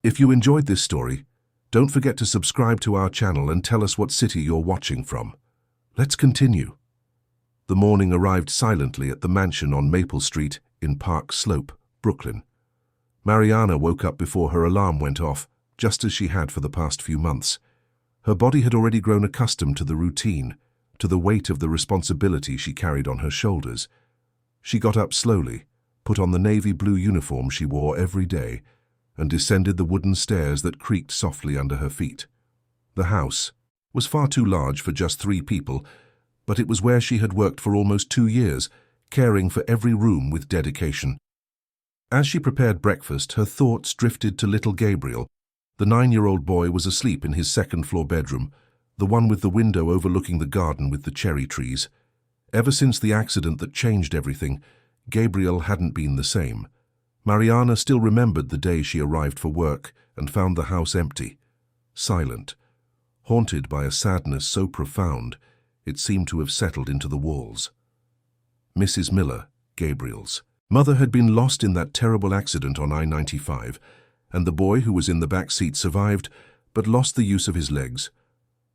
If you enjoyed this story, don't forget to subscribe to our channel and tell us what city you're watching from. Let's continue. The morning arrived silently at the mansion on Maple Street in Park Slope, Brooklyn. Mariana woke up before her alarm went off, just as she had for the past few months. Her body had already grown accustomed to the routine, to the weight of the responsibility she carried on her shoulders. She got up slowly, put on the navy blue uniform she wore every day, and descended the wooden stairs that creaked softly under her feet. The house was far too large for just 3 people, but it was where she had worked for almost 2 years, caring for every room with dedication. As she prepared breakfast, her thoughts drifted to little Gabriel. The 9-year-old boy was asleep in his second-floor bedroom, the one with the window overlooking the garden with the cherry trees. Ever since the accident that changed everything, Gabriel hadn't been the same. Mariana still remembered the day she arrived for work and found the house empty, silent, haunted by a sadness so profound it seemed to have settled into the walls. Mrs. Miller, Gabriel's mother, had been lost in that terrible accident on I-95, and the boy who was in the back seat survived but lost the use of his legs.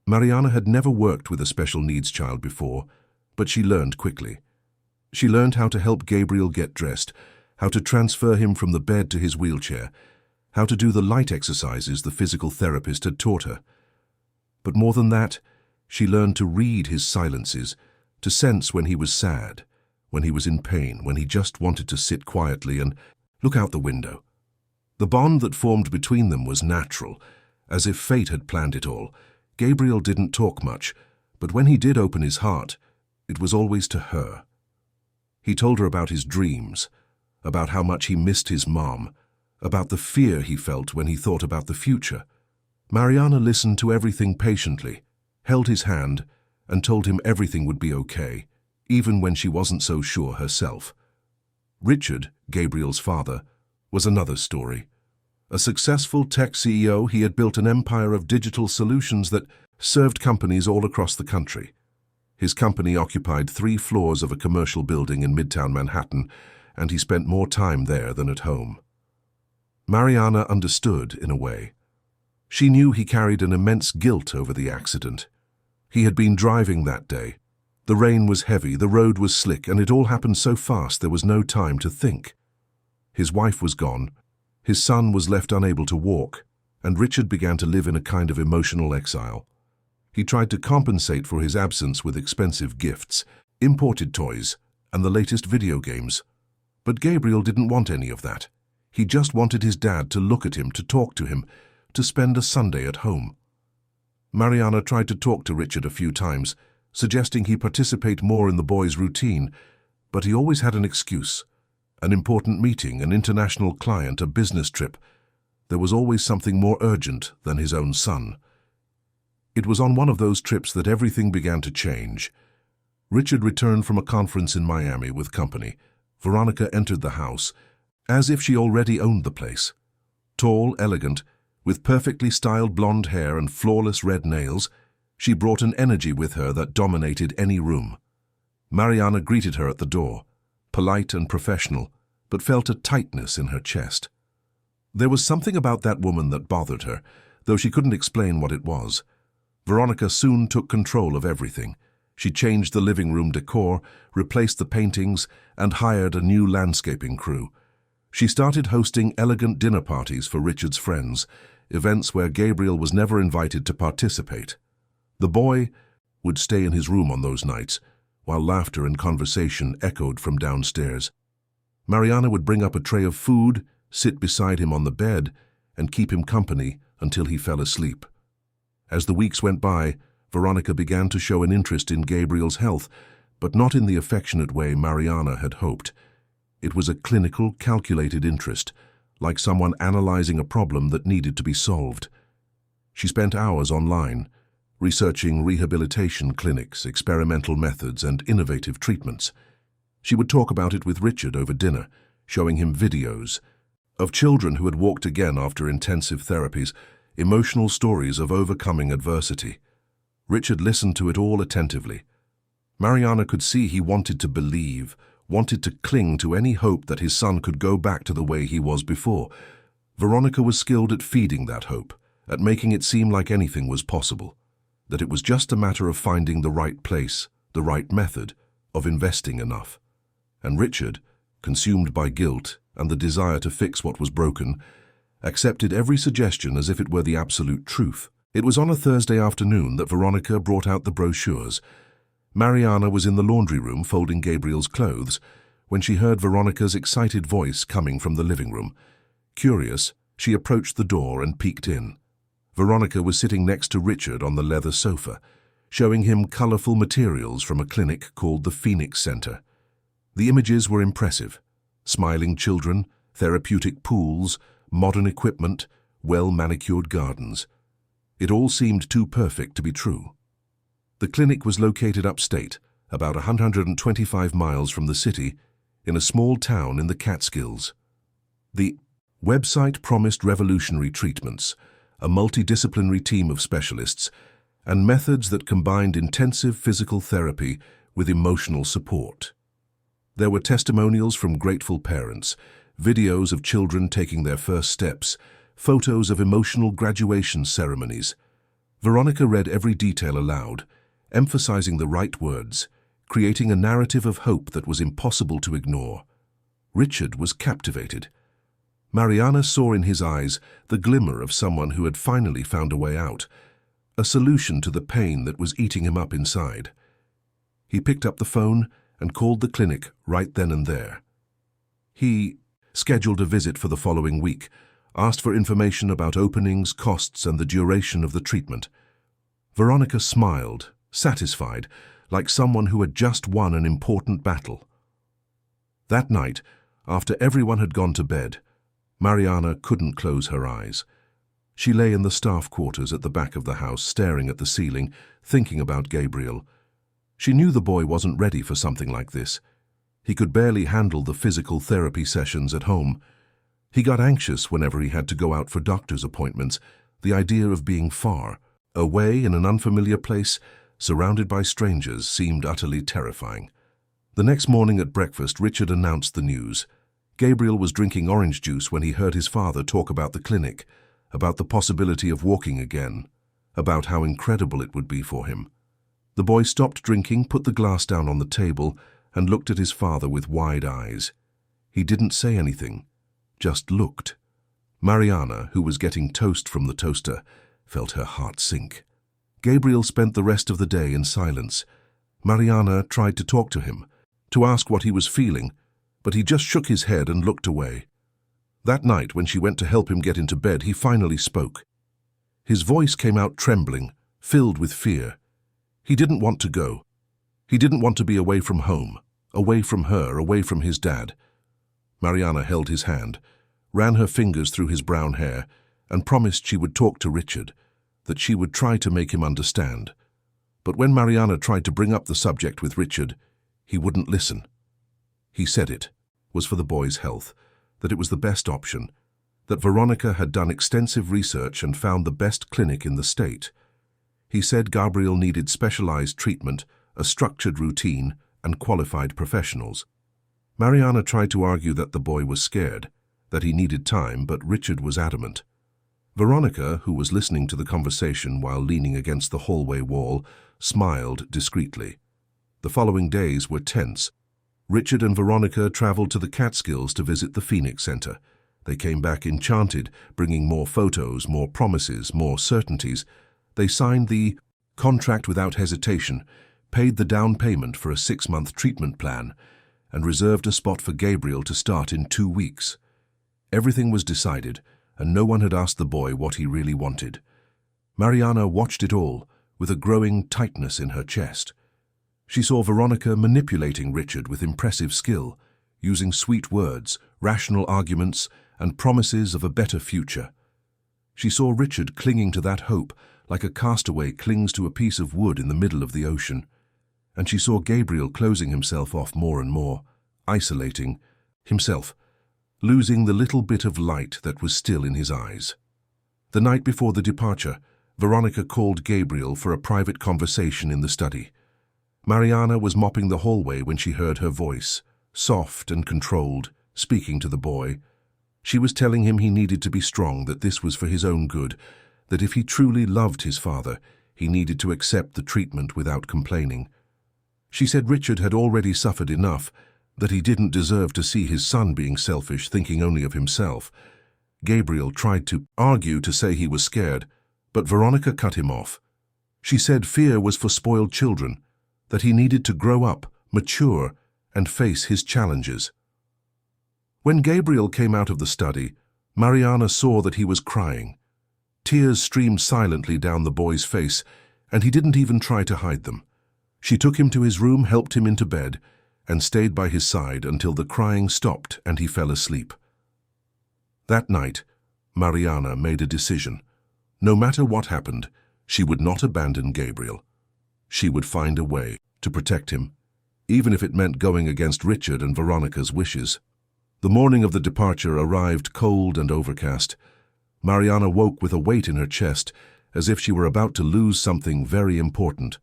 Mariana had never worked with a special needs child before, but she learned quickly. She learned how to help Gabriel get dressed, how to transfer him from the bed to his wheelchair, how to do the light exercises the physical therapist had taught her. But more than that, she learned to read his silences, to sense when he was sad, when he was in pain, when he just wanted to sit quietly and look out the window. The bond that formed between them was natural, as if fate had planned it all. Gabriel didn't talk much, but when he did open his heart, it was always to her. He told her about his dreams, about how much he missed his mom, about the fear he felt when he thought about the future. Mariana listened to everything patiently, held his hand, and told him everything would be okay, even when she wasn't so sure herself. Richard, Gabriel's father, was another story. A successful tech CEO, he had built an empire of digital solutions that served companies all across the country. His company occupied 3 floors of a commercial building in Midtown Manhattan, and he spent more time there than at home. Mariana understood, in a way. She knew he carried an immense guilt over the accident. He had been driving that day. The rain was heavy, the road was slick, and it all happened so fast there was no time to think. His wife was gone, his son was left unable to walk, and Richard began to live in a kind of emotional exile. He tried to compensate for his absence with expensive gifts, imported toys, and the latest video games. But Gabriel didn't want any of that. He just wanted his dad to look at him, to talk to him, to spend a Sunday at home. Mariana tried to talk to Richard a few times, suggesting he participate more in the boy's routine, but he always had an excuse. An important meeting, an international client, a business trip. There was always something more urgent than his own son. It was on one of those trips that everything began to change. Richard returned from a conference in Miami with company. Veronica entered the house, as if she already owned the place. Tall, elegant, with perfectly styled blonde hair and flawless red nails, she brought an energy with her that dominated any room. Mariana greeted her at the door, polite and professional, but felt a tightness in her chest. There was something about that woman that bothered her, though she couldn't explain what it was. Veronica soon took control of everything. She changed the living room decor, replaced the paintings, and hired a new landscaping crew. She started hosting elegant dinner parties for Richard's friends, events where Gabriel was never invited to participate. The boy would stay in his room on those nights, while laughter and conversation echoed from downstairs. Mariana would bring up a tray of food, sit beside him on the bed, and keep him company until he fell asleep. As the weeks went by, Veronica began to show an interest in Gabriel's health, but not in the affectionate way Mariana had hoped. It was a clinical, calculated interest, like someone analyzing a problem that needed to be solved. She spent hours online, researching rehabilitation clinics, experimental methods, and innovative treatments. She would talk about it with Richard over dinner, showing him videos of children who had walked again after intensive therapies, emotional stories of overcoming adversity. Richard listened to it all attentively. Mariana could see he wanted to believe, wanted to cling to any hope that his son could go back to the way he was before. Veronica was skilled at feeding that hope, at making it seem like anything was possible, that it was just a matter of finding the right place, the right method, of investing enough. And Richard, consumed by guilt and the desire to fix what was broken, accepted every suggestion as if it were the absolute truth. It was on a Thursday afternoon that Veronica brought out the brochures. Mariana was in the laundry room folding Gabriel's clothes when she heard Veronica's excited voice coming from the living room. Curious, she approached the door and peeked in. Veronica was sitting next to Richard on the leather sofa, showing him colorful materials from a clinic called the Phoenix Center. The images were impressive. Smiling children, therapeutic pools, modern equipment, well-manicured gardens. It all seemed too perfect to be true. The clinic was located upstate, about 125 miles from the city, in a small town in the Catskills. The website promised revolutionary treatments, a multidisciplinary team of specialists, and methods that combined intensive physical therapy with emotional support. There were testimonials from grateful parents, videos of children taking their first steps, photos of emotional graduation ceremonies. Veronica read every detail aloud, emphasizing the right words, creating a narrative of hope that was impossible to ignore. Richard was captivated. Mariana saw in his eyes the glimmer of someone who had finally found a way out, a solution to the pain that was eating him up inside. He picked up the phone and called the clinic right then and there. He scheduled a visit for the following week, asked for information about openings, costs, and the duration of the treatment. Veronica smiled, satisfied, like someone who had just won an important battle. That night, after everyone had gone to bed, Mariana couldn't close her eyes. She lay in the staff quarters at the back of the house, staring at the ceiling, thinking about Gabriel. She knew the boy wasn't ready for something like this. He could barely handle the physical therapy sessions at home. He got anxious whenever he had to go out for doctor's appointments. The idea of being far, away in an unfamiliar place, surrounded by strangers, seemed utterly terrifying. The next morning at breakfast, Richard announced the news. Gabriel was drinking orange juice when he heard his father talk about the clinic, about the possibility of walking again, about how incredible it would be for him. The boy stopped drinking, put the glass down on the table, and looked at his father with wide eyes. He didn't say anything, just looked. Mariana, who was getting toast from the toaster, felt her heart sink. Gabriel spent the rest of the day in silence. Mariana tried to talk to him, to ask what he was feeling, but he just shook his head and looked away. That night, when she went to help him get into bed, he finally spoke. His voice came out trembling, filled with fear. He didn't want to go. He didn't want to be away from home, away from her, away from his dad. Mariana held his hand, ran her fingers through his brown hair, and promised she would talk to Richard, that she would try to make him understand. But when Mariana tried to bring up the subject with Richard, he wouldn't listen. He said it was for the boy's health, that it was the best option, that Veronica had done extensive research and found the best clinic in the state. He said Gabriel needed specialized treatment, a structured routine, and qualified professionals. Mariana tried to argue that the boy was scared, that he needed time, but Richard was adamant. Veronica, who was listening to the conversation while leaning against the hallway wall, smiled discreetly. The following days were tense. Richard and Veronica traveled to the Catskills to visit the Phoenix Center. They came back enchanted, bringing more photos, more promises, more certainties. They signed the contract without hesitation, paid the down payment for a 6-month treatment plan, and reserved a spot for Gabriel to start in 2 weeks. Everything was decided, and no one had asked the boy what he really wanted. Mariana watched it all, with a growing tightness in her chest. She saw Veronica manipulating Richard with impressive skill, using sweet words, rational arguments, and promises of a better future. She saw Richard clinging to that hope like a castaway clings to a piece of wood in the middle of the ocean. And she saw Gabriel closing himself off more and more, isolating himself, losing the little bit of light that was still in his eyes. The night before the departure, Veronica called Gabriel for a private conversation in the study. Mariana was mopping the hallway when she heard her voice, soft and controlled, speaking to the boy. She was telling him he needed to be strong, that this was for his own good, that if he truly loved his father, he needed to accept the treatment without complaining. She said Richard had already suffered enough, that he didn't deserve to see his son being selfish, thinking only of himself. Gabriel tried to argue to say he was scared, but Veronica cut him off. She said fear was for spoiled children, that he needed to grow up, mature, and face his challenges. When Gabriel came out of the study, Mariana saw that he was crying. Tears streamed silently down the boy's face, and he didn't even try to hide them. She took him to his room, helped him into bed, and stayed by his side until the crying stopped and he fell asleep. That night, Mariana made a decision. No matter what happened, she would not abandon Gabriel. She would find a way to protect him, even if it meant going against Richard and Veronica's wishes. The morning of the departure arrived cold and overcast. Mariana woke with a weight in her chest, as if she were about to lose something very important.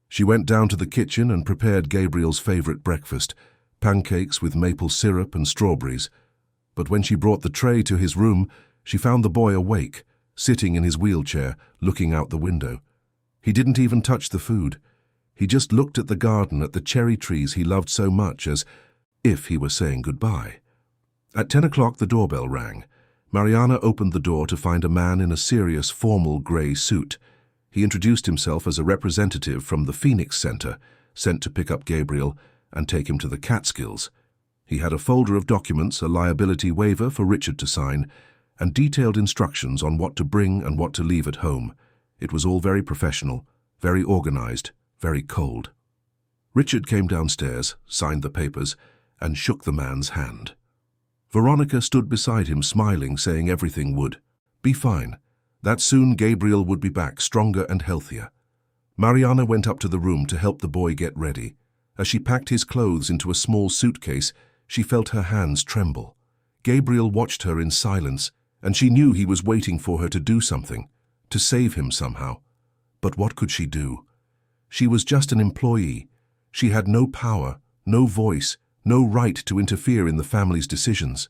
She went down to the kitchen and prepared Gabriel's favorite breakfast, pancakes with maple syrup and strawberries. But when she brought the tray to his room, she found the boy awake, sitting in his wheelchair, looking out the window. He didn't even touch the food. He just looked at the garden, at the cherry trees he loved so much, as if he were saying goodbye. At 10 o'clock the doorbell rang. Mariana opened the door to find a man in a serious, formal grey suit. He introduced himself as a representative from the Phoenix Center, sent to pick up Gabriel and take him to the Catskills. He had a folder of documents, a liability waiver for Richard to sign, and detailed instructions on what to bring and what to leave at home. It was all very professional, very organized, very cold. Richard came downstairs, signed the papers, and shook the man's hand. Veronica stood beside him, smiling, saying everything would be fine, that soon Gabriel would be back, stronger and healthier. Mariana went up to the room to help the boy get ready. As she packed his clothes into a small suitcase, she felt her hands tremble. Gabriel watched her in silence, and she knew he was waiting for her to do something, to save him somehow. But what could she do? She was just an employee. She had no power, no voice, no right to interfere in the family's decisions.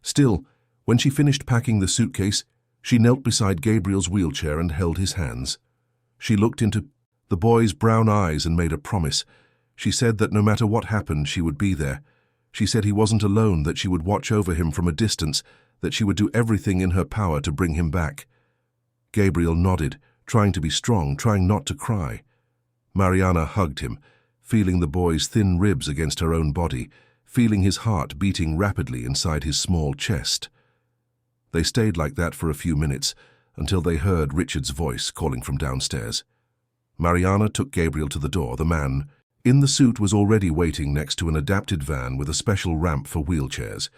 Still, when she finished packing the suitcase, she knelt beside Gabriel's wheelchair and held his hands. She looked into the boy's brown eyes and made a promise. She said that no matter what happened, she would be there. She said he wasn't alone, that she would watch over him from a distance, that she would do everything in her power to bring him back. Gabriel nodded, trying to be strong, trying not to cry. Mariana hugged him, feeling the boy's thin ribs against her own body, feeling his heart beating rapidly inside his small chest. They stayed like that for a few minutes, until they heard Richard's voice calling from downstairs. Mariana took Gabriel to the door. The man in the suit was already waiting next to an adapted van with a special ramp for wheelchairs.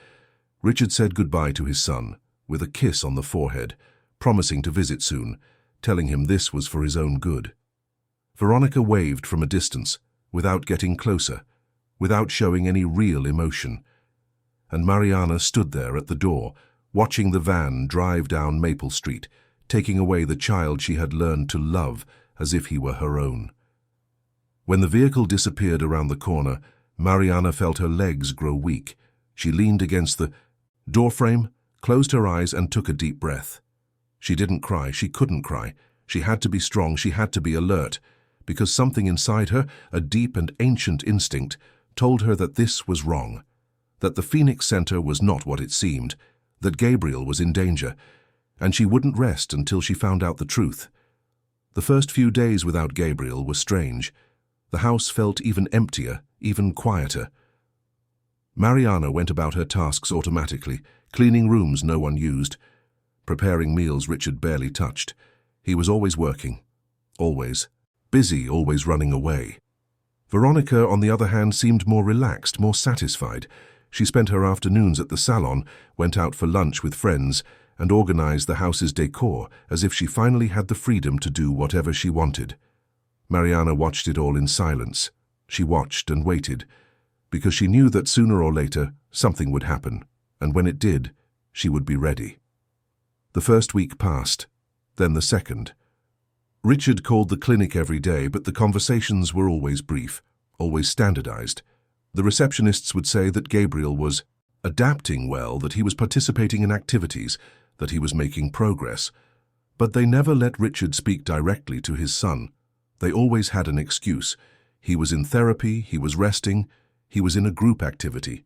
Richard said goodbye to his son, with a kiss on the forehead, promising to visit soon, telling him this was for his own good. Veronica waved from a distance, without getting closer, without showing any real emotion. And Mariana stood there at the door, watching the van drive down Maple Street, taking away the child she had learned to love as if he were her own. When the vehicle disappeared around the corner, Mariana felt her legs grow weak. She leaned against the doorframe, closed her eyes, and took a deep breath. She didn't cry. She couldn't cry. She had to be strong. She had to be alert, because something inside her, a deep and ancient instinct, told her that this was wrong, that the Phoenix Center was not what it seemed, that Gabriel was in danger, and she wouldn't rest until she found out the truth. The first few days without Gabriel were strange. The house felt even emptier, even quieter. Mariana went about her tasks automatically, cleaning rooms no one used, preparing meals Richard barely touched. He was always working, always busy, always running away. Veronica, on the other hand, seemed more relaxed, more satisfied. She spent her afternoons at the salon, went out for lunch with friends, and organized the house's decor as if she finally had the freedom to do whatever she wanted. Mariana watched it all in silence. She watched and waited, because she knew that sooner or later something would happen, and when it did, she would be ready. The first week passed, then the second. Richard called the clinic every day, but the conversations were always brief, always standardized. The receptionists would say that Gabriel was adapting well, that he was participating in activities, that he was making progress. But they never let Richard speak directly to his son. They always had an excuse. He was in therapy, he was resting, he was in a group activity.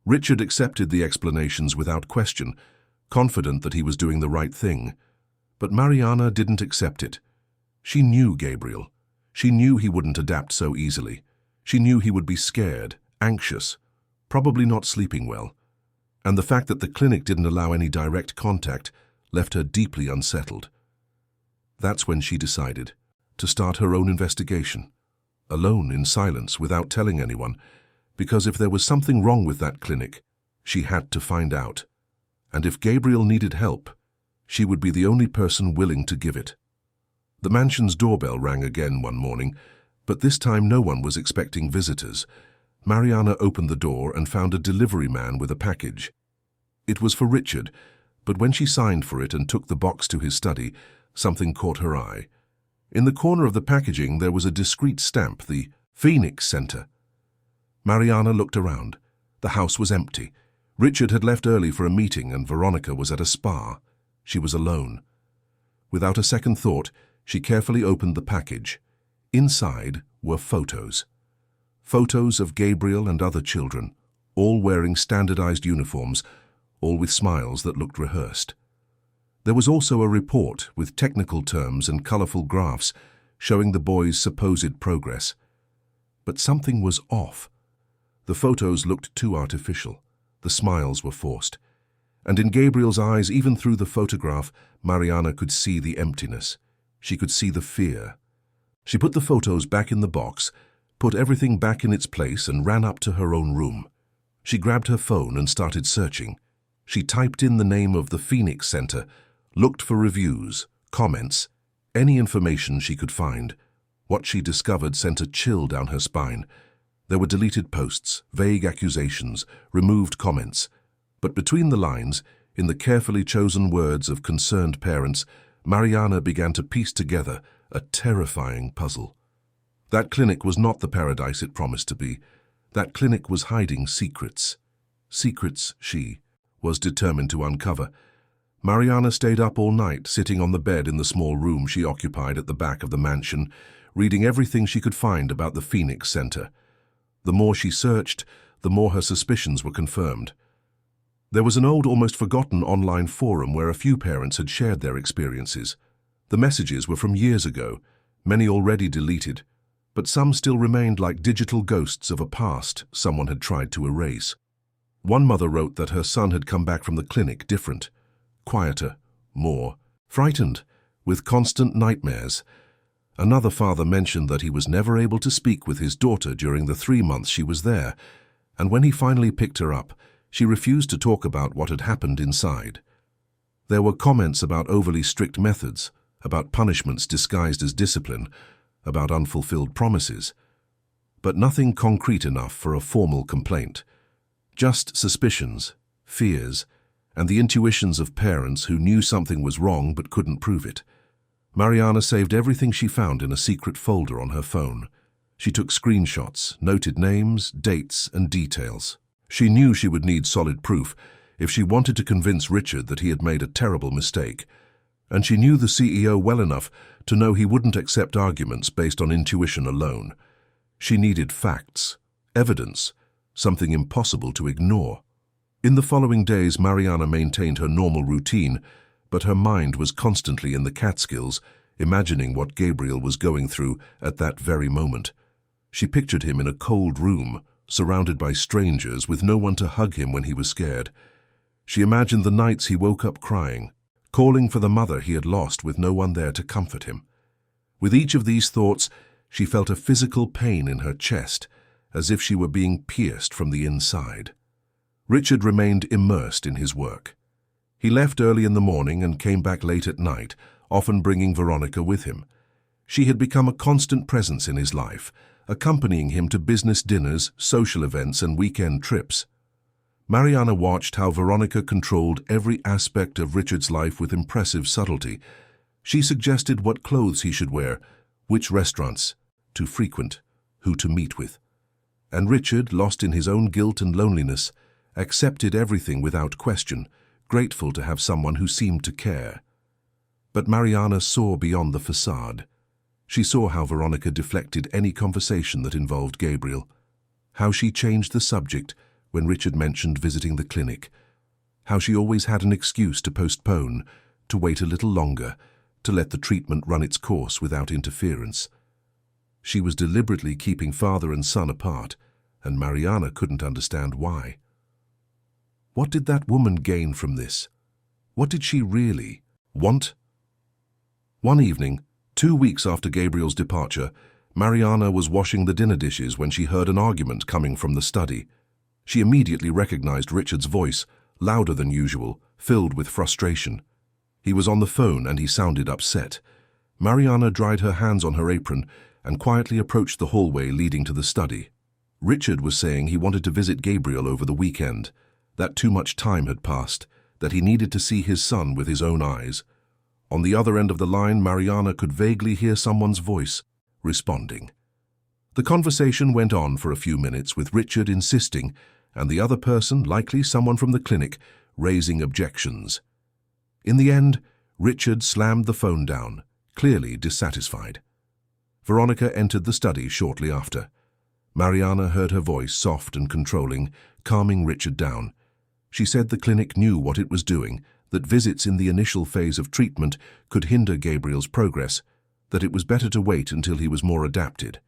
Richard accepted the explanations without question, confident that he was doing the right thing. But Mariana didn't accept it. She knew Gabriel. She knew he wouldn't adapt so easily. She knew he would be scared, anxious, probably not sleeping well. And the fact that the clinic didn't allow any direct contact left her deeply unsettled. That's when she decided to start her own investigation, alone in silence, without telling anyone, because if there was something wrong with that clinic, she had to find out. And if Gabriel needed help, she would be the only person willing to give it. The mansion's doorbell rang again one morning, but this time no one was expecting visitors. Mariana opened the door and found a delivery man with a package. It was for Richard, but when she signed for it and took the box to his study, something caught her eye. In the corner of the packaging there was a discreet stamp, the Phoenix Center. Mariana looked around. The house was empty. Richard had left early for a meeting and Veronica was at a spa. She was alone. Without a second thought, she carefully opened the package. Inside were photos. Photos of Gabriel and other children, all wearing standardized uniforms, all with smiles that looked rehearsed. There was also a report with technical terms and colorful graphs showing the boys' supposed progress. But something was off. The photos looked too artificial. The smiles were forced. And in Gabriel's eyes, even through the photograph, Mariana could see the emptiness. She could see the fear. She put the photos back in the box, put everything back in its place, and ran up to her own room. She grabbed her phone and started searching. She typed in the name of the Phoenix Center, looked for reviews, comments, any information she could find. What she discovered sent a chill down her spine. There were deleted posts, vague accusations, removed comments. But between the lines, in the carefully chosen words of concerned parents, Mariana began to piece together a terrifying puzzle. That clinic was not the paradise it promised to be. That clinic was hiding secrets. Secrets she was determined to uncover. Mariana stayed up all night, sitting on the bed in the small room she occupied at the back of the mansion, reading everything she could find about the Phoenix Center. The more she searched, the more her suspicions were confirmed. There was an old, almost forgotten online forum where a few parents had shared their experiences. The messages were from years ago, many already deleted, but some still remained like digital ghosts of a past someone had tried to erase. One mother wrote that her son had come back from the clinic different, quieter, more frightened, with constant nightmares. Another father mentioned that he was never able to speak with his daughter during the 3 months she was there, and when he finally picked her up, she refused to talk about what had happened inside. There were comments about overly strict methods, about punishments disguised as discipline, about unfulfilled promises, but nothing concrete enough for a formal complaint. Just suspicions, fears, and the intuitions of parents who knew something was wrong but couldn't prove it. Mariana saved everything she found in a secret folder on her phone. She took screenshots, noted names, dates, and details. She knew she would need solid proof if she wanted to convince Richard that he had made a terrible mistake. And she knew the CEO well enough to know he wouldn't accept arguments based on intuition alone. She needed facts, evidence, something impossible to ignore. In the following days, Mariana maintained her normal routine, but her mind was constantly in the Catskills, imagining what Gabriel was going through at that very moment. She pictured him in a cold room, surrounded by strangers, with no one to hug him when he was scared. She imagined the nights he woke up crying, calling for the mother he had lost with no one there to comfort him. With each of these thoughts, she felt a physical pain in her chest, as if she were being pierced from the inside. Richard remained immersed in his work. He left early in the morning and came back late at night, often bringing Veronica with him. She had become a constant presence in his life, accompanying him to business dinners, social events, and weekend trips. Mariana watched how Veronica controlled every aspect of Richard's life with impressive subtlety. She suggested what clothes he should wear, which restaurants to frequent, who to meet with. And Richard, lost in his own guilt and loneliness, accepted everything without question, grateful to have someone who seemed to care. But Mariana saw beyond the facade. She saw how Veronica deflected any conversation that involved Gabriel, how she changed the subject when Richard mentioned visiting the clinic, how she always had an excuse to postpone, to wait a little longer, to let the treatment run its course without interference. She was deliberately keeping father and son apart, and Mariana couldn't understand why. What did that woman gain from this? What did she really want? One evening, 2 weeks after Gabriel's departure, Mariana was washing the dinner dishes when she heard an argument coming from the study. She immediately recognized Richard's voice, louder than usual, filled with frustration. He was on the phone and he sounded upset. Mariana dried her hands on her apron and quietly approached the hallway leading to the study. Richard was saying he wanted to visit Gabriel over the weekend, that too much time had passed, that he needed to see his son with his own eyes. On the other end of the line, Mariana could vaguely hear someone's voice, responding. The conversation went on for a few minutes with Richard insisting, and the other person, likely someone from the clinic, raising objections. In the end, Richard slammed the phone down, clearly dissatisfied. Veronica entered the study shortly after. Mariana heard her voice, soft and controlling, calming Richard down. She said the clinic knew what it was doing, that visits in the initial phase of treatment could hinder Gabriel's progress, that it was better to wait until he was more adapted.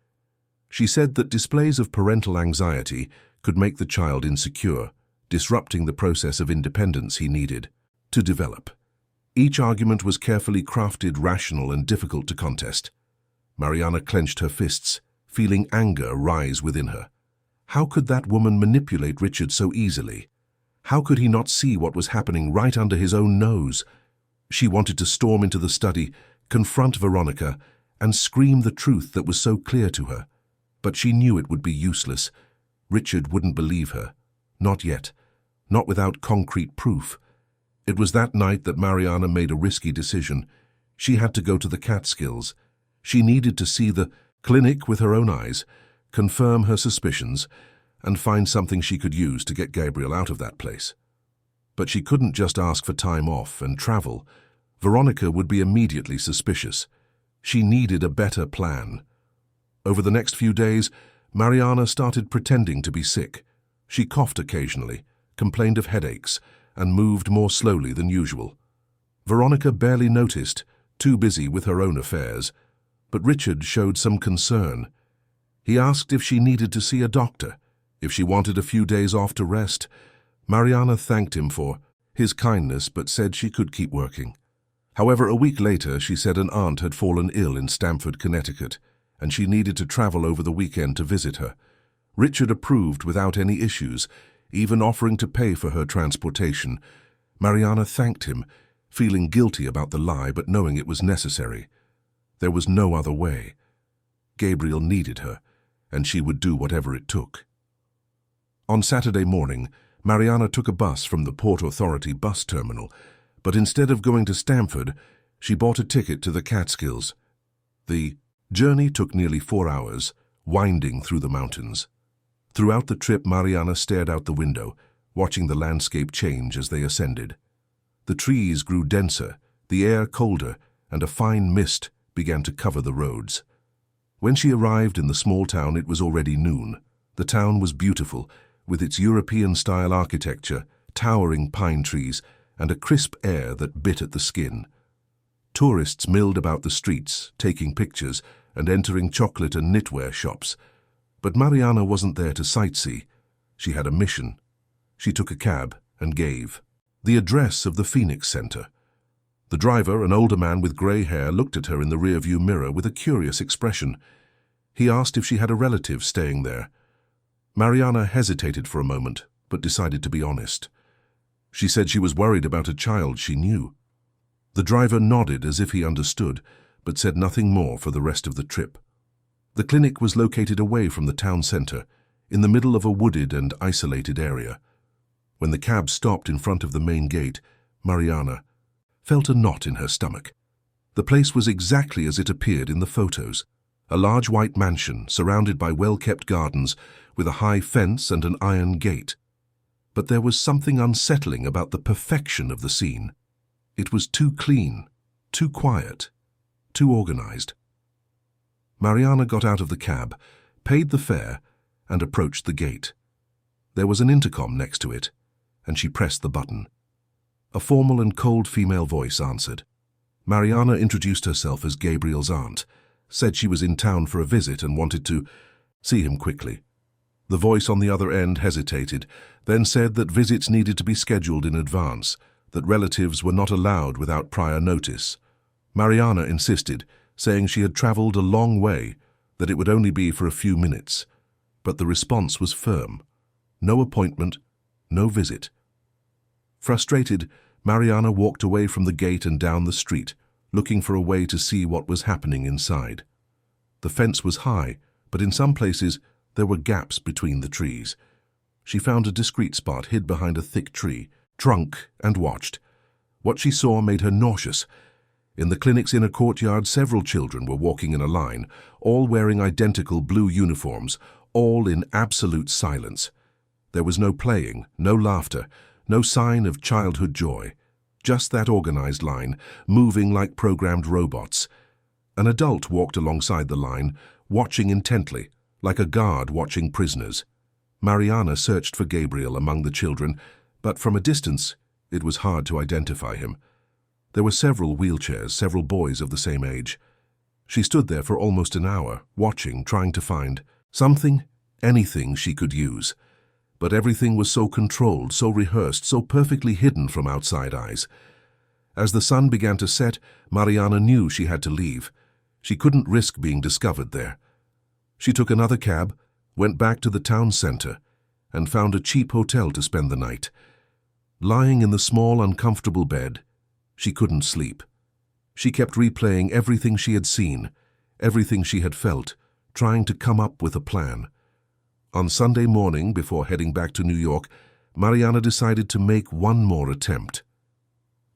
She said that displays of parental anxiety could make the child insecure, disrupting the process of independence he needed to develop. Each argument was carefully crafted, rational, and difficult to contest. Mariana clenched her fists, feeling anger rise within her. How could that woman manipulate Richard so easily? How could he not see what was happening right under his own nose? She wanted to storm into the study, confront Veronica, and scream the truth that was so clear to her. But she knew it would be useless. Richard wouldn't believe her. Not yet. Not without concrete proof. It was that night that Mariana made a risky decision. She had to go to the Catskills. She needed to see the clinic with her own eyes, confirm her suspicions, and find something she could use to get Gabriel out of that place. But she couldn't just ask for time off and travel. Veronica would be immediately suspicious. She needed a better plan. Over the next few days, Mariana started pretending to be sick. She coughed occasionally, complained of headaches, and moved more slowly than usual. Veronica barely noticed, too busy with her own affairs. But Richard showed some concern. He asked if she needed to see a doctor, if she wanted a few days off to rest. Mariana thanked him for his kindness but said she could keep working. However, a week later, she said an aunt had fallen ill in Stamford, Connecticut, and she needed to travel over the weekend to visit her. Richard approved without any issues, even offering to pay for her transportation. Mariana thanked him, feeling guilty about the lie but knowing it was necessary. There was no other way. Gabriel needed her, and she would do whatever it took. On Saturday morning, Mariana took a bus from the Port Authority bus terminal, but instead of going to Stamford, she bought a ticket to the Catskills. The journey took nearly 4 hours, winding through the mountains. Throughout the trip, Mariana stared out the window, watching the landscape change as they ascended. The trees grew denser, the air colder, and a fine mist began to cover the roads. When she arrived in the small town, it was already noon. The town was beautiful, with its European-style architecture, towering pine trees, and a crisp air that bit at the skin. Tourists milled about the streets, taking pictures and entering chocolate and knitwear shops. But Mariana wasn't there to sightsee. She had a mission. She took a cab and gave the address of the Phoenix Center. The driver, an older man with grey hair, looked at her in the rearview mirror with a curious expression. He asked if she had a relative staying there. Mariana hesitated for a moment, but decided to be honest. She said she was worried about a child she knew. The driver nodded as if he understood, but said nothing more for the rest of the trip. The clinic was located away from the town center, in the middle of a wooded and isolated area. When the cab stopped in front of the main gate, Mariana felt a knot in her stomach. The place was exactly as it appeared in the photos. A large white mansion surrounded by well-kept gardens with a high fence and an iron gate. But there was something unsettling about the perfection of the scene. It was too clean, too quiet, too organized. Mariana got out of the cab, paid the fare, and approached the gate. There was an intercom next to it, and she pressed the button. A formal and cold female voice answered. Mariana introduced herself as Gabriel's aunt, said she was in town for a visit and wanted to see him quickly. The voice on the other end hesitated, then said that visits needed to be scheduled in advance, that relatives were not allowed without prior notice. Mariana insisted, saying she had traveled a long way, that it would only be for a few minutes. But the response was firm. No appointment, no visit. Frustrated, Mariana walked away from the gate and down the street, looking for a way to see what was happening inside. The fence was high, but in some places there were gaps between the trees. She found a discreet spot hid behind a thick tree, trunk, and watched. What she saw made her nauseous. In the clinic's inner courtyard, several children were walking in a line, all wearing identical blue uniforms, all in absolute silence. There was no playing, no laughter, no sign of childhood joy. Just that organized line, moving like programmed robots. An adult walked alongside the line, watching intently, like a guard watching prisoners. Mariana searched for Gabriel among the children, but from a distance, it was hard to identify him. There were several wheelchairs, several boys of the same age. She stood there for almost an hour, watching, trying to find something, anything she could use. But everything was so controlled, so rehearsed, so perfectly hidden from outside eyes. As the sun began to set, Mariana knew she had to leave. She couldn't risk being discovered there. She took another cab, went back to the town center, and found a cheap hotel to spend the night. Lying in the small, uncomfortable bed, she couldn't sleep. She kept replaying everything she had seen, everything she had felt, trying to come up with a plan. On Sunday morning, before heading back to New York, Mariana decided to make one more attempt.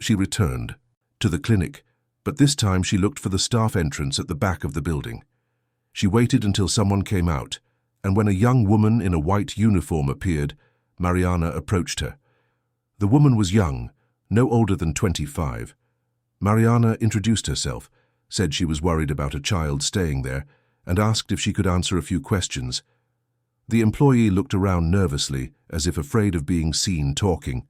She returned to the clinic, but this time she looked for the staff entrance at the back of the building. She waited until someone came out, and when a young woman in a white uniform appeared, Mariana approached her. The woman was young, no older than 25. Mariana introduced herself, said she was worried about a child staying there, and asked if she could answer a few questions. The employee looked around nervously, as if afraid of being seen talking.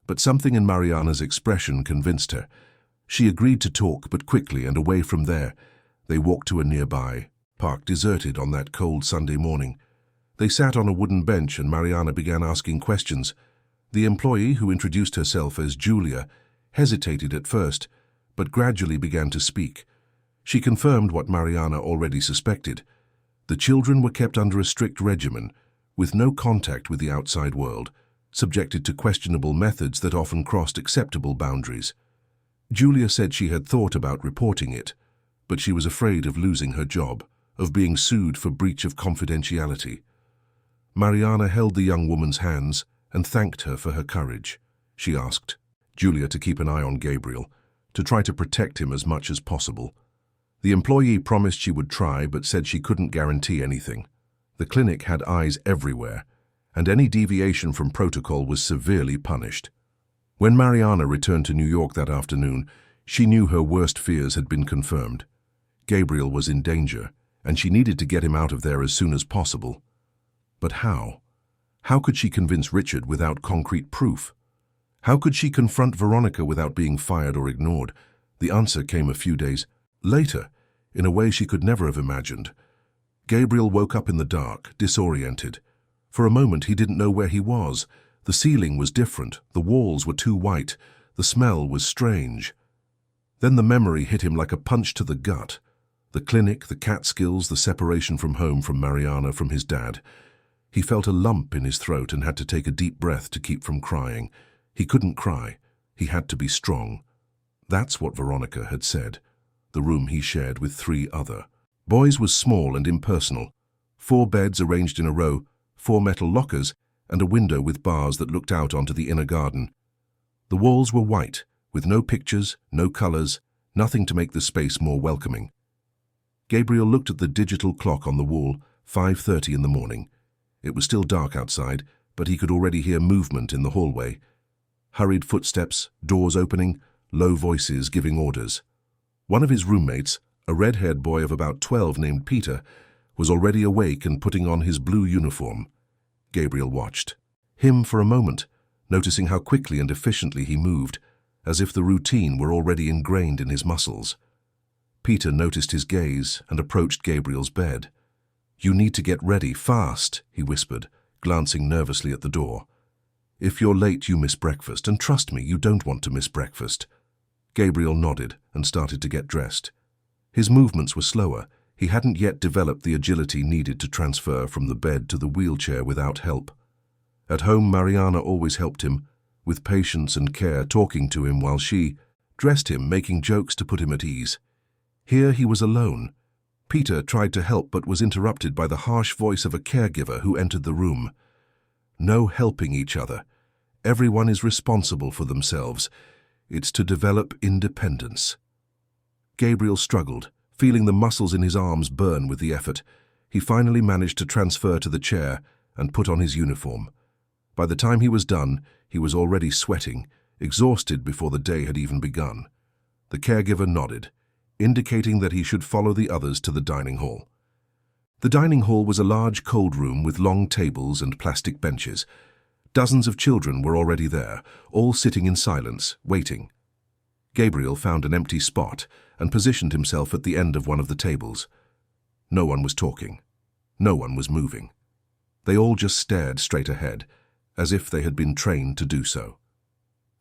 But something in Mariana's expression convinced her. She agreed to talk, but quickly and away from there. They walked to a nearby park, deserted on that cold Sunday morning. They sat on a wooden bench and Mariana began asking questions. The employee, who introduced herself as Julia, hesitated at first, but gradually began to speak. She confirmed what Mariana already suspected. The children were kept under a strict regimen, with no contact with the outside world, subjected to questionable methods that often crossed acceptable boundaries. Julia said she had thought about reporting it, but she was afraid of losing her job, of being sued for breach of confidentiality. Mariana held the young woman's hands and thanked her for her courage. She asked Julia to keep an eye on Gabriel, to try to protect him as much as possible. The employee promised she would try, but said she couldn't guarantee anything. The clinic had eyes everywhere, and any deviation from protocol was severely punished. When Mariana returned to New York that afternoon, she knew her worst fears had been confirmed. Gabriel was in danger, and she needed to get him out of there as soon as possible. But how? How could she convince Richard without concrete proof? How could she confront Veronica without being fired or ignored? The answer came a few days later, in a way she could never have imagined. Gabriel woke up in the dark, disoriented. For a moment he didn't know where he was. The ceiling was different, the walls were too white, the smell was strange. Then the memory hit him like a punch to the gut. The clinic, the Catskills, the separation from home, from Mariana, from his dad. He felt a lump in his throat and had to take a deep breath to keep from crying. He couldn't cry. He had to be strong. That's what Veronica had said. The room he shared with 3 other boys was small and impersonal. 4 beds arranged in a row, 4 metal lockers, and a window with bars that looked out onto the inner garden. The walls were white, with no pictures, no colors, nothing to make the space more welcoming. Gabriel looked at the digital clock on the wall, 5:30 in the morning. It was still dark outside, but he could already hear movement in the hallway. Hurried footsteps, doors opening, low voices giving orders. One of his roommates, a red-haired boy of about 12 named Peter, was already awake and putting on his blue uniform. Gabriel watched him for a moment, noticing how quickly and efficiently he moved, as if the routine were already ingrained in his muscles. Peter noticed his gaze and approached Gabriel's bed. "You need to get ready, fast," he whispered, glancing nervously at the door. "If you're late, you miss breakfast, and trust me, you don't want to miss breakfast." Gabriel nodded and started to get dressed. His movements were slower. He hadn't yet developed the agility needed to transfer from the bed to the wheelchair without help. At home, Mariana always helped him, with patience and care, talking to him while she dressed him, making jokes to put him at ease. Here he was alone. Peter tried to help but was interrupted by the harsh voice of a caregiver who entered the room. "No helping each other. Everyone is responsible for themselves. It's to develop independence." Gabriel struggled, feeling the muscles in his arms burn with the effort. He finally managed to transfer to the chair and put on his uniform. By the time he was done, he was already sweating, exhausted before the day had even begun. The caregiver nodded, indicating that he should follow the others to the dining hall. The dining hall was a large cold room with long tables and plastic benches. Dozens of children were already there, all sitting in silence, waiting. Gabriel found an empty spot and positioned himself at the end of one of the tables. No one was talking. No one was moving. They all just stared straight ahead, as if they had been trained to do so.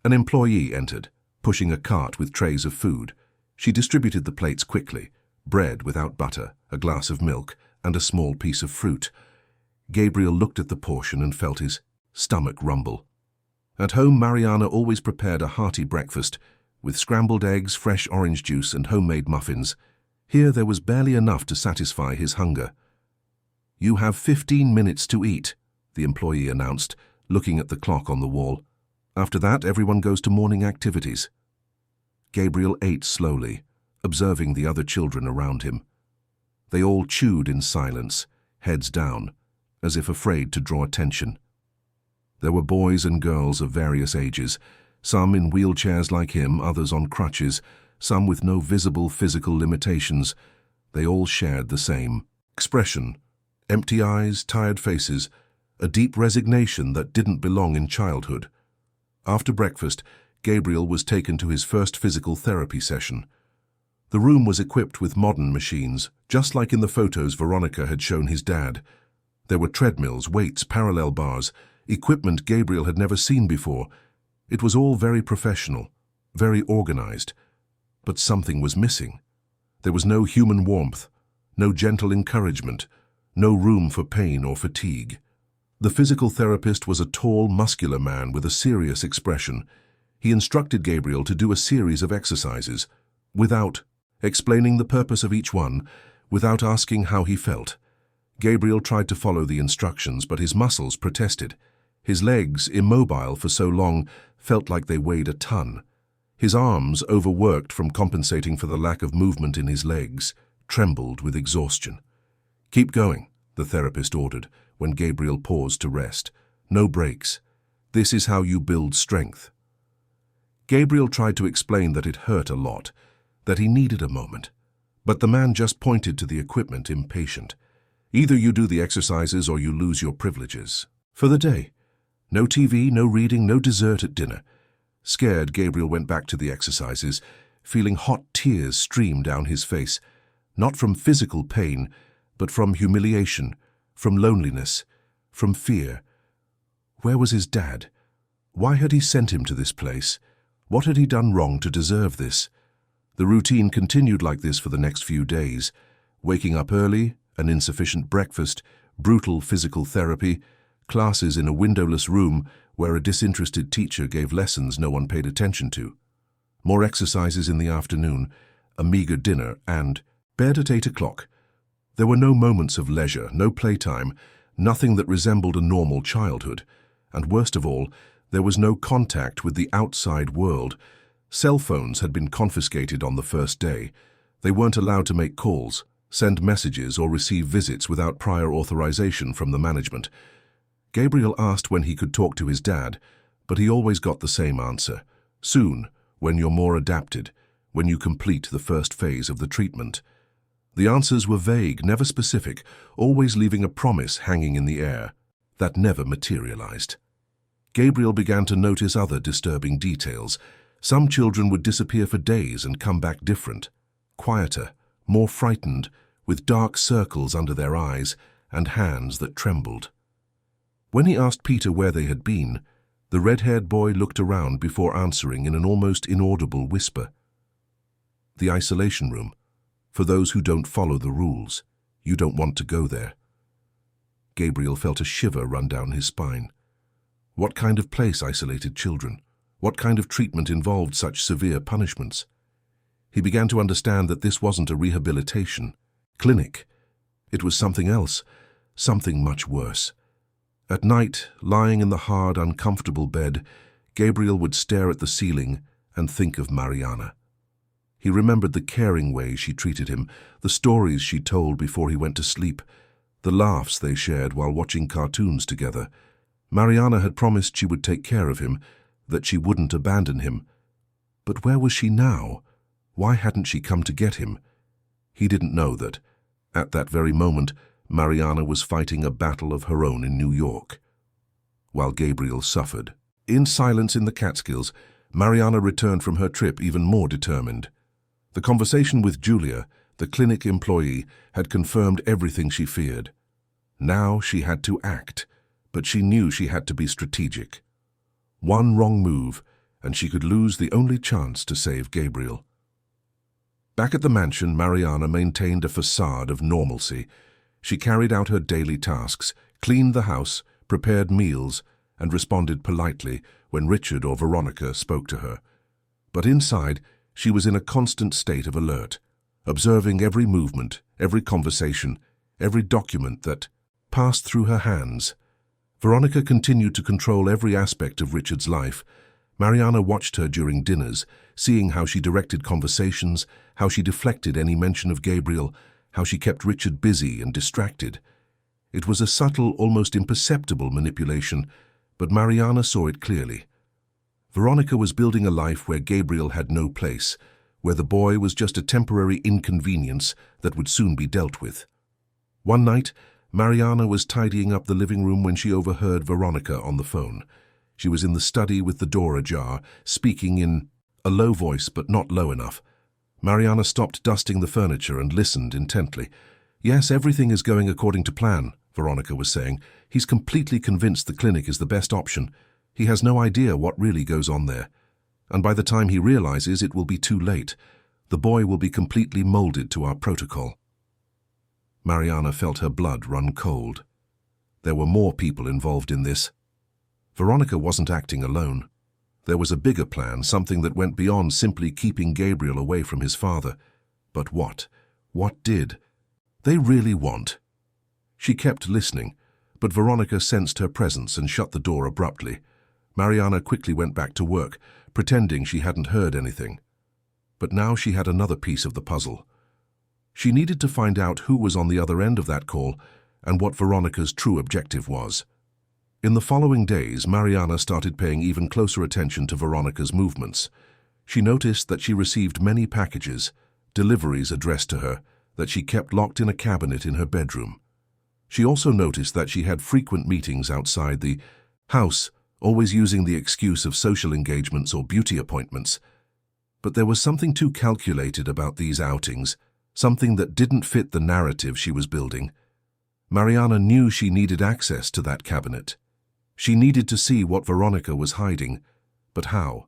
An employee entered, pushing a cart with trays of food. She distributed the plates quickly: bread without butter, a glass of milk, and a small piece of fruit. Gabriel looked at the portion and felt his stomach rumble. At home, Mariana always prepared a hearty breakfast, with scrambled eggs, fresh orange juice, and homemade muffins. Here there was barely enough to satisfy his hunger. "You have 15 minutes to eat," the employee announced, looking at the clock on the wall. "After that, everyone goes to morning activities." Gabriel ate slowly, observing the other children around him. They all chewed in silence, heads down, as if afraid to draw attention. There were boys and girls of various ages, some in wheelchairs like him, others on crutches, some with no visible physical limitations. They all shared the same expression: empty eyes, tired faces, a deep resignation that didn't belong in childhood. After breakfast, Gabriel was taken to his first physical therapy session. The room was equipped with modern machines, just like in the photos Veronica had shown his dad. There were treadmills, weights, parallel bars, equipment Gabriel had never seen before. It was all very professional, very organized. But something was missing. There was no human warmth, no gentle encouragement, no room for pain or fatigue. The physical therapist was a tall, muscular man with a serious expression. He instructed Gabriel to do a series of exercises, without explaining the purpose of each one, without asking how he felt. Gabriel tried to follow the instructions, but his muscles protested. His legs, immobile for so long, felt like they weighed a ton. His arms, overworked from compensating for the lack of movement in his legs, trembled with exhaustion. "Keep going," the therapist ordered, when Gabriel paused to rest. "No breaks. This is how you build strength." Gabriel tried to explain that it hurt a lot, that he needed a moment. But the man just pointed to the equipment, impatient. "Either you do the exercises or you lose your privileges. For the day. No TV, no reading, no dessert at dinner." Scared, Gabriel went back to the exercises, feeling hot tears stream down his face, not from physical pain, but from humiliation, from loneliness, from fear. Where was his dad? Why had he sent him to this place? What had he done wrong to deserve this? The routine continued like this for the next few days. Waking up early, an insufficient breakfast, brutal physical therapy, classes in a windowless room where a disinterested teacher gave lessons no one paid attention to. More exercises in the afternoon, a meager dinner, and bed at 8 o'clock. There were no moments of leisure, no playtime, nothing that resembled a normal childhood. And worst of all, there was no contact with the outside world. Cell phones had been confiscated on the first day. They weren't allowed to make calls, send messages, or receive visits without prior authorization from the management. Gabriel asked when he could talk to his dad, but he always got the same answer. Soon, when you're more adapted, when you complete the first phase of the treatment. The answers were vague, never specific, always leaving a promise hanging in the air that never materialized. Gabriel began to notice other disturbing details. Some children would disappear for days and come back different, quieter, more frightened, with dark circles under their eyes and hands that trembled. When he asked Peter where they had been, the red-haired boy looked around before answering in an almost inaudible whisper. The isolation room. For those who don't follow the rules. You don't want to go there. Gabriel felt a shiver run down his spine. What kind of place isolated children? What kind of treatment involved such severe punishments? He began to understand that this wasn't a rehabilitation clinic. It was something else, something much worse. At night, lying in the hard, uncomfortable bed, Gabriel would stare at the ceiling and think of Mariana. He remembered the caring way she treated him, the stories she told before he went to sleep, the laughs they shared while watching cartoons together. Mariana had promised she would take care of him, that she wouldn't abandon him. But where was she now? Why hadn't she come to get him? He didn't know that, at that very moment, Mariana was fighting a battle of her own in New York, while Gabriel suffered. In silence in the Catskills, Mariana returned from her trip even more determined. The conversation with Julia, the clinic employee, had confirmed everything she feared. Now she had to act, but she knew she had to be strategic. One wrong move, and she could lose the only chance to save Gabriel. Back at the mansion, Mariana maintained a facade of normalcy. She carried out her daily tasks, cleaned the house, prepared meals, and responded politely when Richard or Veronica spoke to her. But inside, she was in a constant state of alert, observing every movement, every conversation, every document that passed through her hands. Veronica continued to control every aspect of Richard's life. Mariana watched her during dinners, seeing how she directed conversations, how she deflected any mention of Gabriel, how she kept Richard busy and distracted. It was a subtle, almost imperceptible manipulation, but Mariana saw it clearly. Veronica was building a life where Gabriel had no place, where the boy was just a temporary inconvenience that would soon be dealt with. One night, Mariana was tidying up the living room when she overheard Veronica on the phone. She was in the study with the door ajar, speaking in a low voice but not low enough. Mariana stopped dusting the furniture and listened intently. "Yes, everything is going according to plan," Veronica was saying. "He's completely convinced the clinic is the best option. He has no idea what really goes on there. And by the time he realizes, it will be too late. The boy will be completely molded to our protocol." Mariana felt her blood run cold. There were more people involved in this. Veronica wasn't acting alone. There was a bigger plan, something that went beyond simply keeping Gabriel away from his father. But what? What did they really want? She kept listening, but Veronica sensed her presence and shut the door abruptly. Mariana quickly went back to work, pretending she hadn't heard anything. But now she had another piece of the puzzle. She needed to find out who was on the other end of that call and what Veronica's true objective was. In the following days, Mariana started paying even closer attention to Veronica's movements. She noticed that she received many packages, deliveries addressed to her, that she kept locked in a cabinet in her bedroom. She also noticed that she had frequent meetings outside the house, always using the excuse of social engagements or beauty appointments. But there was something too calculated about these outings, something that didn't fit the narrative she was building. Mariana knew she needed access to that cabinet. She needed to see what Veronica was hiding, but how?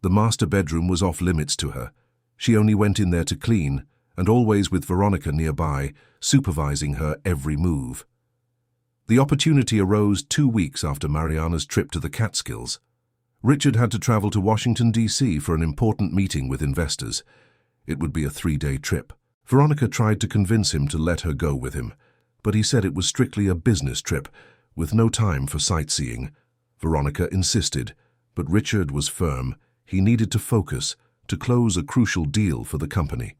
The master bedroom was off limits to her. She only went in there to clean, and always with Veronica nearby, supervising her every move. The opportunity arose 2 weeks after Mariana's trip to the Catskills. Richard had to travel to Washington, D.C. for an important meeting with investors. It would be a 3-day trip. Veronica tried to convince him to let her go with him, but he said it was strictly a business trip, with no time for sightseeing. Veronica insisted, but Richard was firm. He needed to focus, to close a crucial deal for the company.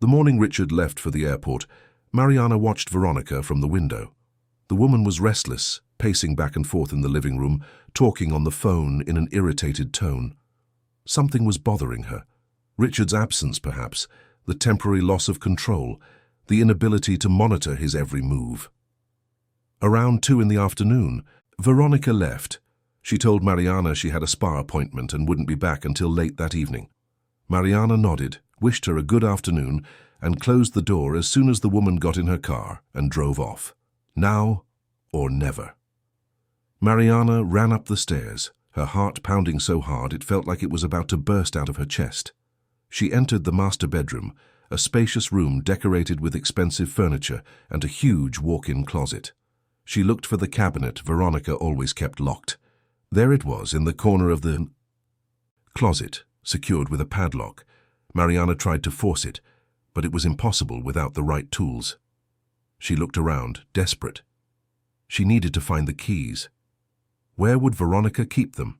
The morning Richard left for the airport, Mariana watched Veronica from the window. The woman was restless, pacing back and forth in the living room, talking on the phone in an irritated tone. Something was bothering her. Richard's absence, perhaps, the temporary loss of control, the inability to monitor his every move. Around 2 in the afternoon, Veronica left. She told Mariana she had a spa appointment and wouldn't be back until late that evening. Mariana nodded, wished her a good afternoon, and closed the door as soon as the woman got in her car and drove off. Now or never. Mariana ran up the stairs, her heart pounding so hard it felt like it was about to burst out of her chest. She entered the master bedroom, a spacious room decorated with expensive furniture and a huge walk-in closet. She looked for the cabinet Veronica always kept locked. There it was in the corner of the closet, secured with a padlock. Mariana tried to force it, but it was impossible without the right tools. She looked around, desperate. She needed to find the keys. Where would Veronica keep them?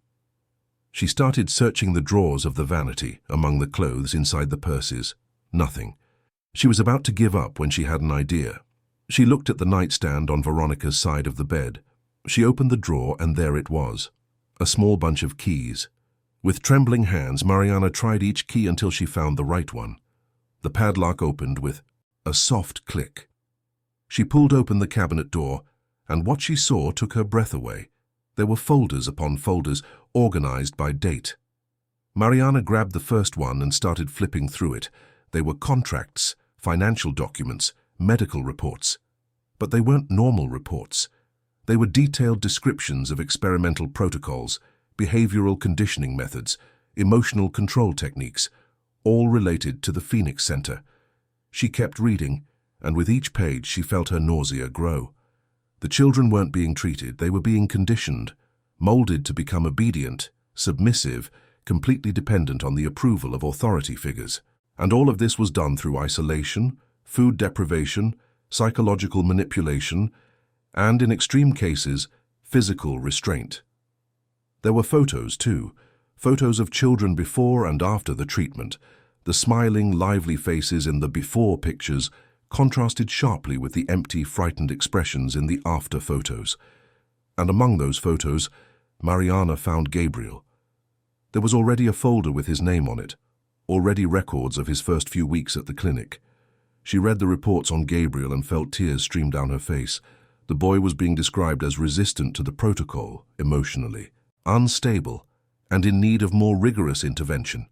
She started searching the drawers of the vanity, among the clothes inside the purses. Nothing. She was about to give up when she had an idea. She looked at the nightstand on Veronica's side of the bed. She opened the drawer and there it was, a small bunch of keys. With trembling hands, Mariana tried each key until she found the right one. The padlock opened with a soft click. She pulled open the cabinet door, and what she saw took her breath away. There were folders upon folders, organized by date. Mariana grabbed the first one and started flipping through it. They were contracts, financial documents, medical reports. But they weren't normal reports. They were detailed descriptions of experimental protocols, behavioral conditioning methods, emotional control techniques, all related to the Phoenix Center. She kept reading, and with each page she felt her nausea grow. The children weren't being treated, they were being conditioned, molded to become obedient, submissive, completely dependent on the approval of authority figures. And all of this was done through isolation, food deprivation, psychological manipulation, and, in extreme cases, physical restraint. There were photos, too, photos of children before and after the treatment. The smiling, lively faces in the before pictures contrasted sharply with the empty, frightened expressions in the after photos. And among those photos, Mariana found Gabriel. There was already a folder with his name on it, already records of his first few weeks at the clinic. She read the reports on Gabriel and felt tears stream down her face. The boy was being described as resistant to the protocol, emotionally, unstable, and in need of more rigorous intervention.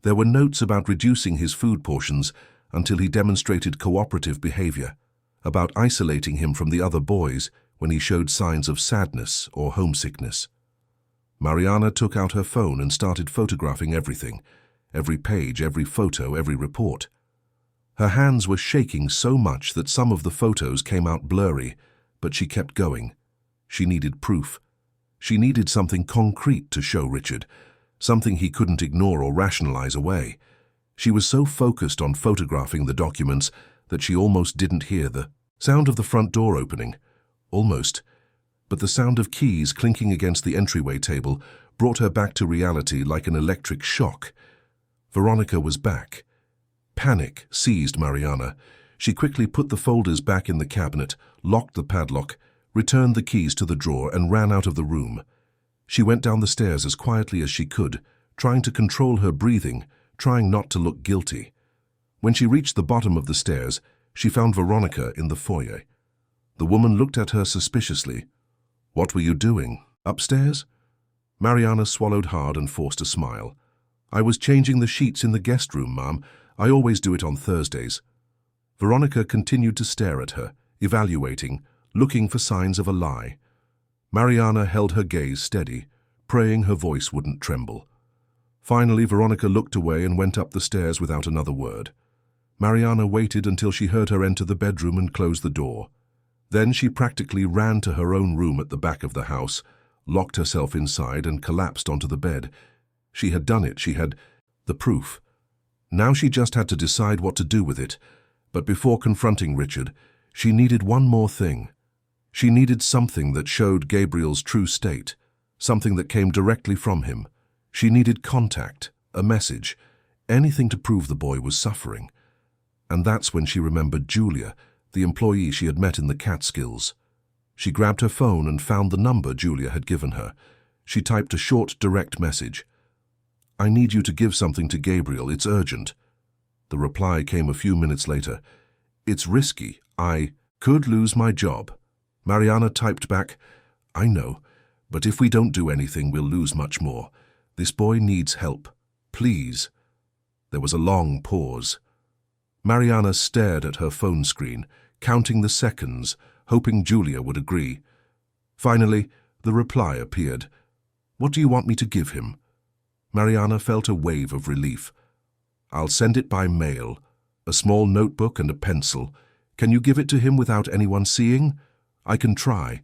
There were notes about reducing his food portions until he demonstrated cooperative behavior, about isolating him from the other boys when he showed signs of sadness or homesickness. Mariana took out her phone and started photographing everything, every page, every photo, every report. Her hands were shaking so much that some of the photos came out blurry, but she kept going. She needed proof. She needed something concrete to show Richard, something he couldn't ignore or rationalize away. She was so focused on photographing the documents that she almost didn't hear the sound of the front door opening. Almost. But the sound of keys clinking against the entryway table brought her back to reality like an electric shock. Veronica was back. Panic seized Mariana. She quickly put the folders back in the cabinet, locked the padlock, returned the keys to the drawer, and ran out of the room. She went down the stairs as quietly as she could, trying to control her breathing, trying not to look guilty. When she reached the bottom of the stairs, she found Veronica in the foyer. The woman looked at her suspiciously. "What were you doing? Upstairs?" Mariana swallowed hard and forced a smile. "I was changing the sheets in the guest room, ma'am. I always do it on Thursdays." Veronica continued to stare at her, evaluating, looking for signs of a lie. Mariana held her gaze steady, praying her voice wouldn't tremble. Finally, Veronica looked away and went up the stairs without another word. Mariana waited until she heard her enter the bedroom and close the door. Then she practically ran to her own room at the back of the house, locked herself inside and collapsed onto the bed. She had done it. She had the proof. Now she just had to decide what to do with it. But before confronting Richard, she needed one more thing. She needed something that showed Gabriel's true state, something that came directly from him. She needed contact, a message, anything to prove the boy was suffering. And that's when she remembered Julia, the employee she had met in the Catskills. She grabbed her phone and found the number Julia had given her. She typed a short, direct message. "I need you to give something to Gabriel. It's urgent." The reply came a few minutes later. "It's risky. I could lose my job." Mariana typed back, "I know, but if we don't do anything, we'll lose much more. This boy needs help. Please." There was a long pause. Mariana stared at her phone screen, counting the seconds, hoping Julia would agree. Finally, the reply appeared. "What do you want me to give him?" Mariana felt a wave of relief. "I'll send it by mail. A small notebook and a pencil. Can you give it to him without anyone seeing?" "I can try,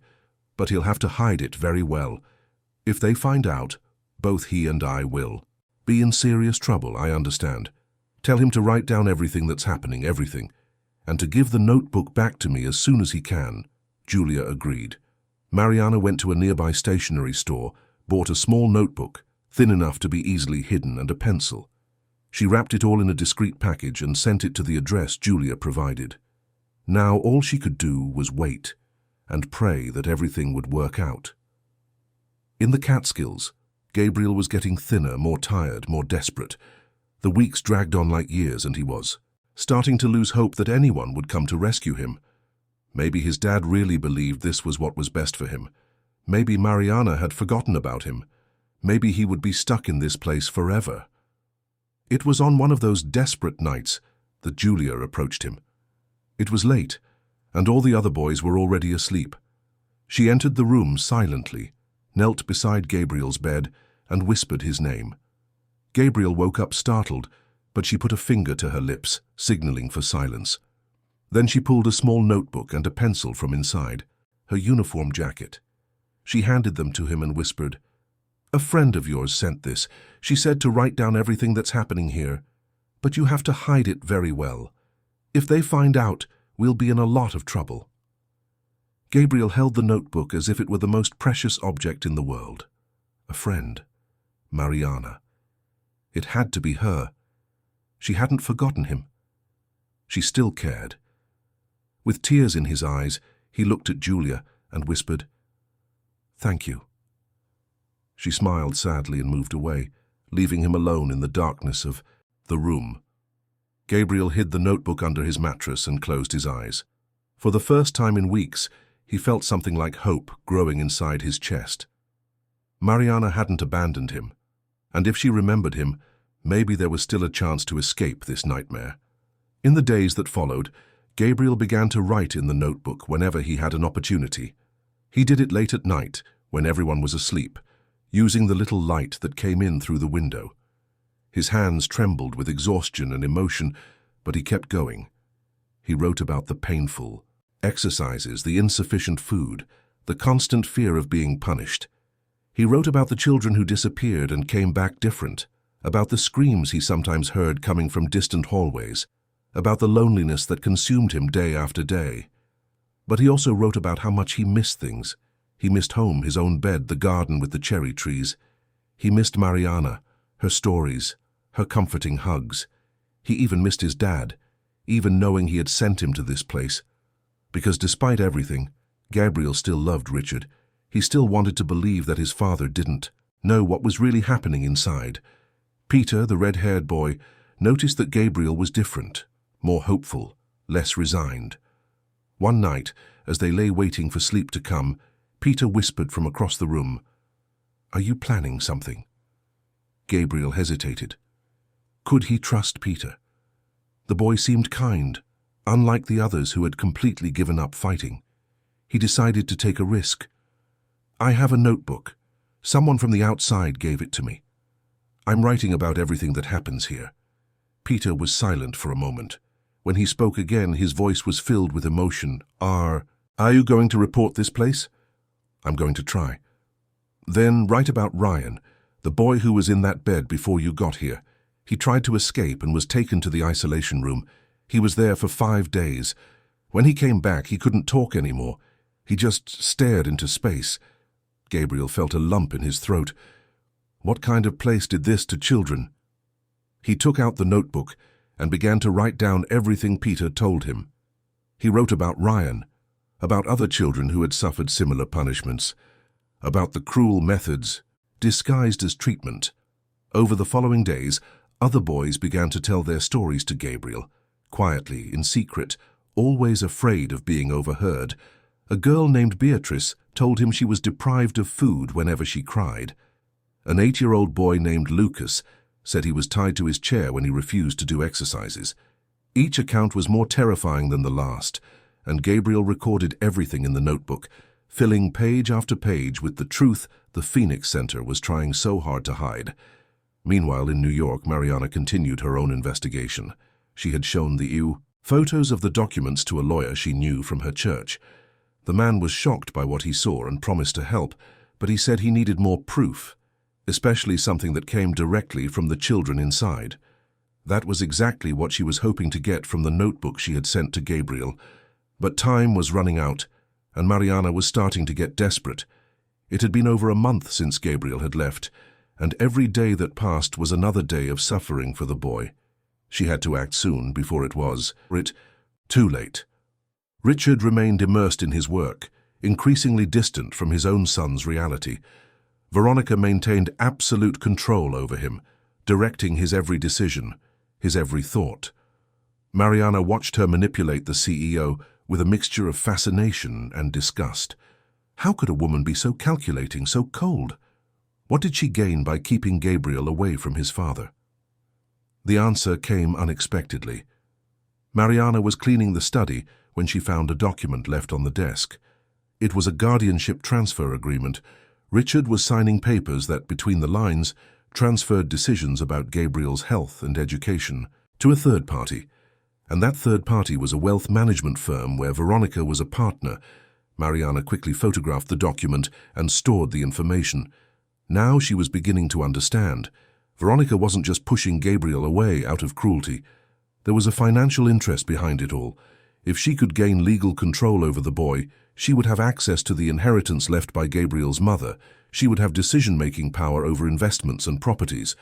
but he'll have to hide it very well. If they find out, both he and I will be in serious trouble, I understand. Tell him to write down everything that's happening, everything, and to give the notebook back to me as soon as he can." Julia agreed. Mariana went to a nearby stationery store, bought a small notebook, thin enough to be easily hidden, and a pencil. She wrapped it all in a discreet package and sent it to the address Julia provided. Now all she could do was wait and pray that everything would work out. In the Catskills, Gabriel was getting thinner, more tired, more desperate. The weeks dragged on like years, and he was starting to lose hope that anyone would come to rescue him. Maybe his dad really believed this was what was best for him. Maybe Mariana had forgotten about him. Maybe he would be stuck in this place forever. It was on one of those desperate nights that Julia approached him. It was late, and all the other boys were already asleep. She entered the room silently, knelt beside Gabriel's bed, and whispered his name. Gabriel woke up startled, but she put a finger to her lips, signaling for silence. Then she pulled a small notebook and a pencil from inside, her uniform jacket. She handed them to him and whispered, "A friend of yours sent this. She said to write down everything that's happening here. But you have to hide it very well. If they find out, we'll be in a lot of trouble." Gabriel held the notebook as if it were the most precious object in the world. A friend. Mariana. It had to be her. She hadn't forgotten him. She still cared. With tears in his eyes, he looked at Julia and whispered, "Thank you." She smiled sadly and moved away, leaving him alone in the darkness of the room. Gabriel hid the notebook under his mattress and closed his eyes. For the first time in weeks, he felt something like hope growing inside his chest. Mariana hadn't abandoned him, and if she remembered him, maybe there was still a chance to escape this nightmare. In the days that followed, Gabriel began to write in the notebook whenever he had an opportunity. He did it late at night, when everyone was asleep, using the little light that came in through the window. His hands trembled with exhaustion and emotion, but he kept going. He wrote about the painful exercises, the insufficient food, the constant fear of being punished. He wrote about the children who disappeared and came back different, about the screams he sometimes heard coming from distant hallways, about the loneliness that consumed him day after day. But he also wrote about how much he missed things. He missed home, his own bed, the garden with the cherry trees. He missed Mariana, her stories, her comforting hugs. He even missed his dad, even knowing he had sent him to this place. Because despite everything, Gabriel still loved Richard. He still wanted to believe that his father didn't know what was really happening inside. Peter, the red-haired boy, noticed that Gabriel was different, more hopeful, less resigned. One night, as they lay waiting for sleep to come, Peter whispered from across the room, "Are you planning something?" Gabriel hesitated. Could he trust Peter? The boy seemed kind, unlike the others who had completely given up fighting. He decided to take a risk. "I have a notebook. Someone from the outside gave it to me. I'm writing about everything that happens here." Peter was silent for a moment. When he spoke again, his voice was filled with emotion. Are you going to report this place?" "I'm going to try." "Then write about Ryan, the boy who was in that bed before you got here. He tried to escape and was taken to the isolation room. He was there for 5 days. When he came back, he couldn't talk anymore. He just stared into space." Gabriel felt a lump in his throat. What kind of place did this to children? He took out the notebook and began to write down everything Peter told him. He wrote about Ryan, about other children who had suffered similar punishments, about the cruel methods disguised as treatment. Over the following days, other boys began to tell their stories to Gabriel, quietly, in secret, always afraid of being overheard. A girl named Beatrice told him she was deprived of food whenever she cried. An 8-year-old boy named Lucas said he was tied to his chair when he refused to do exercises. Each account was more terrifying than the last, and Gabriel recorded everything in the notebook, filling page after page with the truth the Phoenix Center was trying so hard to hide. Meanwhile, in New York, Mariana continued her own investigation. She had shown the photos of the documents to a lawyer she knew from her church. The man was shocked by what he saw and promised to help, but he said he needed more proof, especially something that came directly from the children inside. That was exactly what she was hoping to get from the notebook she had sent to Gabriel. But time was running out, and Mariana was starting to get desperate. It had been over a month since Gabriel had left, and every day that passed was another day of suffering for the boy. She had to act soon before it was too late. Richard remained immersed in his work, increasingly distant from his own son's reality. Veronica maintained absolute control over him, directing his every decision, his every thought. Mariana watched her manipulate the CEO with a mixture of fascination and disgust. How could a woman be so calculating, so cold? What did she gain by keeping Gabriel away from his father? The answer came unexpectedly. Mariana was cleaning the study when she found a document left on the desk. It was a guardianship transfer agreement. Richard was signing papers that, between the lines, transferred decisions about Gabriel's health and education to a third party. And that third party was a wealth management firm where Veronica was a partner. Mariana quickly photographed the document and stored the information. Now she was beginning to understand. Veronica wasn't just pushing Gabriel away out of cruelty. There was a financial interest behind it all. If she could gain legal control over the boy, she would have access to the inheritance left by Gabriel's mother. She would have decision-making power over investments and properties.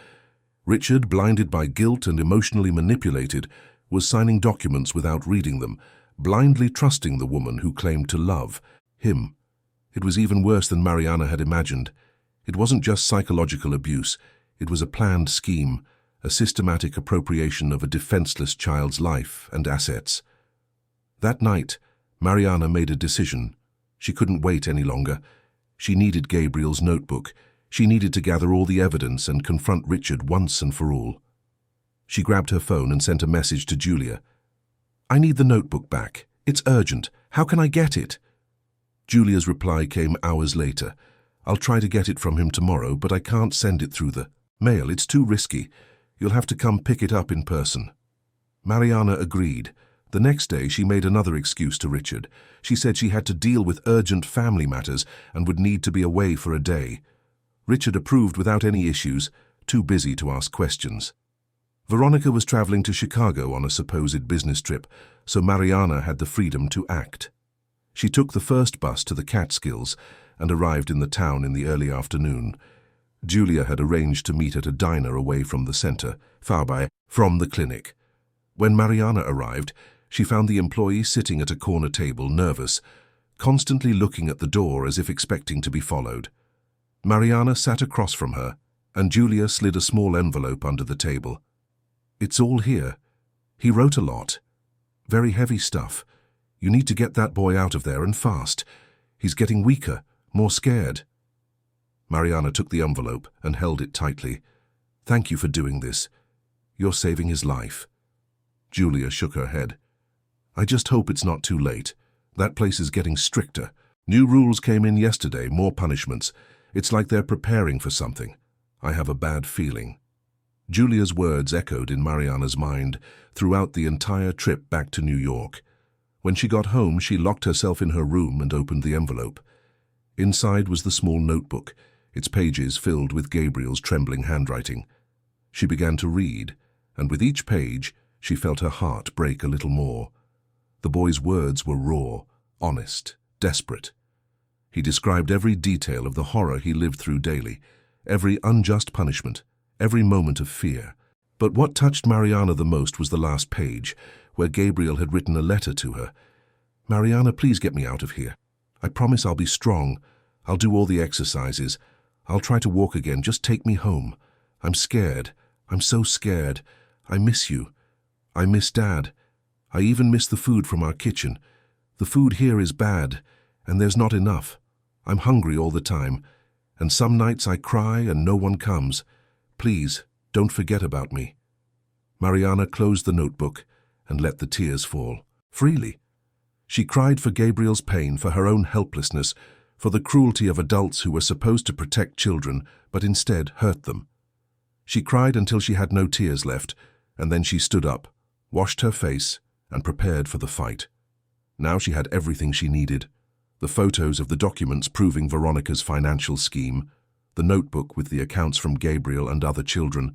Richard, blinded by guilt and emotionally manipulated, was signing documents without reading them, blindly trusting the woman who claimed to love him. It was even worse than Mariana had imagined. It wasn't just psychological abuse. It was a planned scheme, a systematic appropriation of a defenseless child's life and assets. That night, Mariana made a decision. She couldn't wait any longer. She needed Gabriel's notebook. She needed to gather all the evidence and confront Richard once and for all. She grabbed her phone and sent a message to Julia. "I need the notebook back. It's urgent. How can I get it?" Julia's reply came hours later. "I'll try to get it from him tomorrow, but I can't send it through the mail. It's too risky. You'll have to come pick it up in person." Mariana agreed. The next day, she made another excuse to Richard. She said she had to deal with urgent family matters and would need to be away for a day. Richard approved without any issues, too busy to ask questions. Veronica was traveling to Chicago on a supposed business trip, so Mariana had the freedom to act. She took the first bus to the Catskills and arrived in the town in the early afternoon. Julia had arranged to meet at a diner away from the center, far by from the clinic. When Mariana arrived, she found the employee sitting at a corner table, nervous, constantly looking at the door as if expecting to be followed. Mariana sat across from her, and Julia slid a small envelope under the table. "It's all here. He wrote a lot. Very heavy stuff. You need to get that boy out of there, and fast. He's getting weaker, more scared." Mariana took the envelope and held it tightly. "Thank you for doing this. You're saving his life." Julia shook her head. "I just hope it's not too late. That place is getting stricter. New rules came in yesterday, more punishments. It's like they're preparing for something. I have a bad feeling." Julia's words echoed in Mariana's mind throughout the entire trip back to New York. When she got home, she locked herself in her room and opened the envelope. Inside was the small notebook, its pages filled with Gabriel's trembling handwriting. She began to read, and with each page, she felt her heart break a little more. The boy's words were raw, honest, desperate. He described every detail of the horror he lived through daily, every unjust punishment, every moment of fear. But what touched Mariana the most was the last page, where Gabriel had written a letter to her. Mariana, please get me out of here. I promise I'll be strong. I'll do all the exercises. I'll try to walk again. Just take me home. I'm scared. I'm so scared. I miss you. I miss Dad. I even miss the food from our kitchen. The food here is bad, and there's not enough. I'm hungry all the time, and some nights I cry and no one comes. Please, don't forget about me. Mariana closed the notebook and let the tears fall, freely. She cried for Gabriel's pain, for her own helplessness, for the cruelty of adults who were supposed to protect children, but instead hurt them. She cried until she had no tears left, and then she stood up, washed her face, and prepared for the fight. Now she had everything she needed: the photos of the documents proving Veronica's financial scheme, the notebook with the accounts from Gabriel and other children,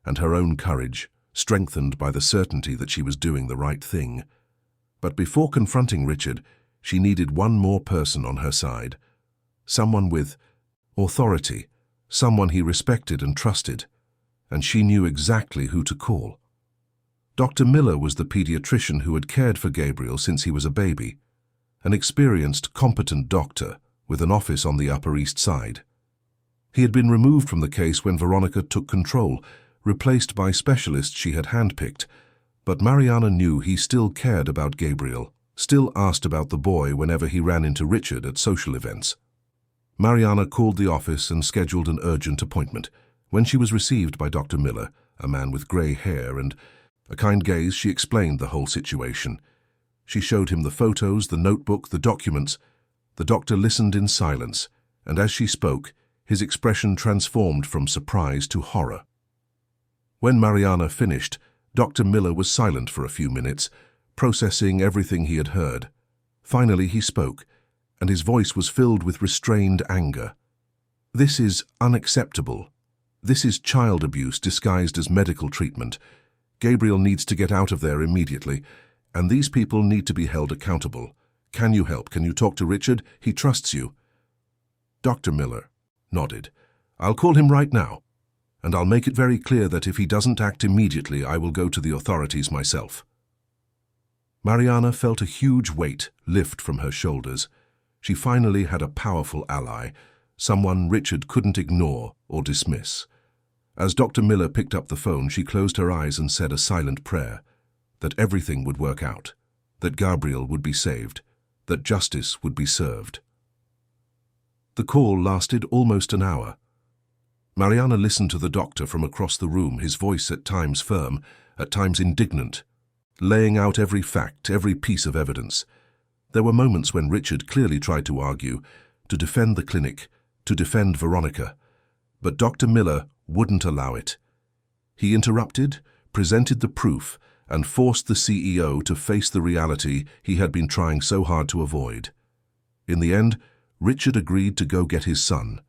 and her own courage, strengthened by the certainty that she was doing the right thing. But before confronting Richard, she needed one more person on her side. Someone with authority, someone he respected and trusted, and she knew exactly who to call. Dr. Miller was the pediatrician who had cared for Gabriel since he was a baby, an experienced, competent doctor with an office on the Upper East Side. He had been removed from the case when Veronica took control, replaced by specialists she had handpicked, but Mariana knew he still cared about Gabriel, still asked about the boy whenever he ran into Richard at social events. Mariana called the office and scheduled an urgent appointment. When she was received by Dr. Miller, a man with grey hair and a kind gaze, she explained the whole situation. She showed him the photos, the notebook, the documents. The doctor listened in silence, and as she spoke, his expression transformed from surprise to horror. When Mariana finished, Dr. Miller was silent for a few minutes, processing everything he had heard. Finally he spoke, and his voice was filled with restrained anger. "This is unacceptable. This is child abuse disguised as medical treatment. Gabriel needs to get out of there immediately, and these people need to be held accountable. Can you help? Can you talk to Richard? He trusts you." Dr. Miller nodded. "I'll call him right now, and I'll make it very clear that if he doesn't act immediately, I will go to the authorities myself." Mariana felt a huge weight lift from her shoulders. She finally had a powerful ally, someone Richard couldn't ignore or dismiss. As Dr. Miller picked up the phone, she closed her eyes and said a silent prayer, that everything would work out, that Gabriel would be saved, that justice would be served. The call lasted almost an hour. Mariana listened to the doctor from across the room, his voice at times firm, at times indignant, laying out every fact, every piece of evidence. There were moments when Richard clearly tried to argue, to defend the clinic, to defend Veronica, but Dr. Miller wouldn't allow it. He interrupted, presented the proof, and forced the CEO to face the reality he had been trying so hard to avoid. In the end, Richard agreed to go get his son.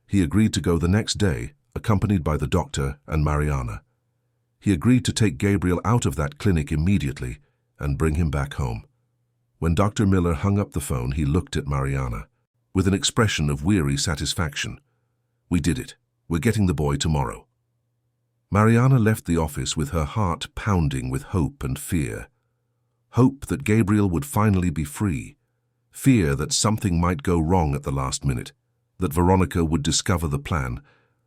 He agreed to go the next day, accompanied by the doctor and Mariana. He agreed to take Gabriel out of that clinic immediately and bring him back home. When Dr. Miller hung up the phone, he looked at Mariana with an expression of weary satisfaction. "We did it. We're getting the boy tomorrow." Mariana left the office with her heart pounding with hope and fear. Hope that Gabriel would finally be free. Fear that something might go wrong at the last minute, that Veronica would discover the plan,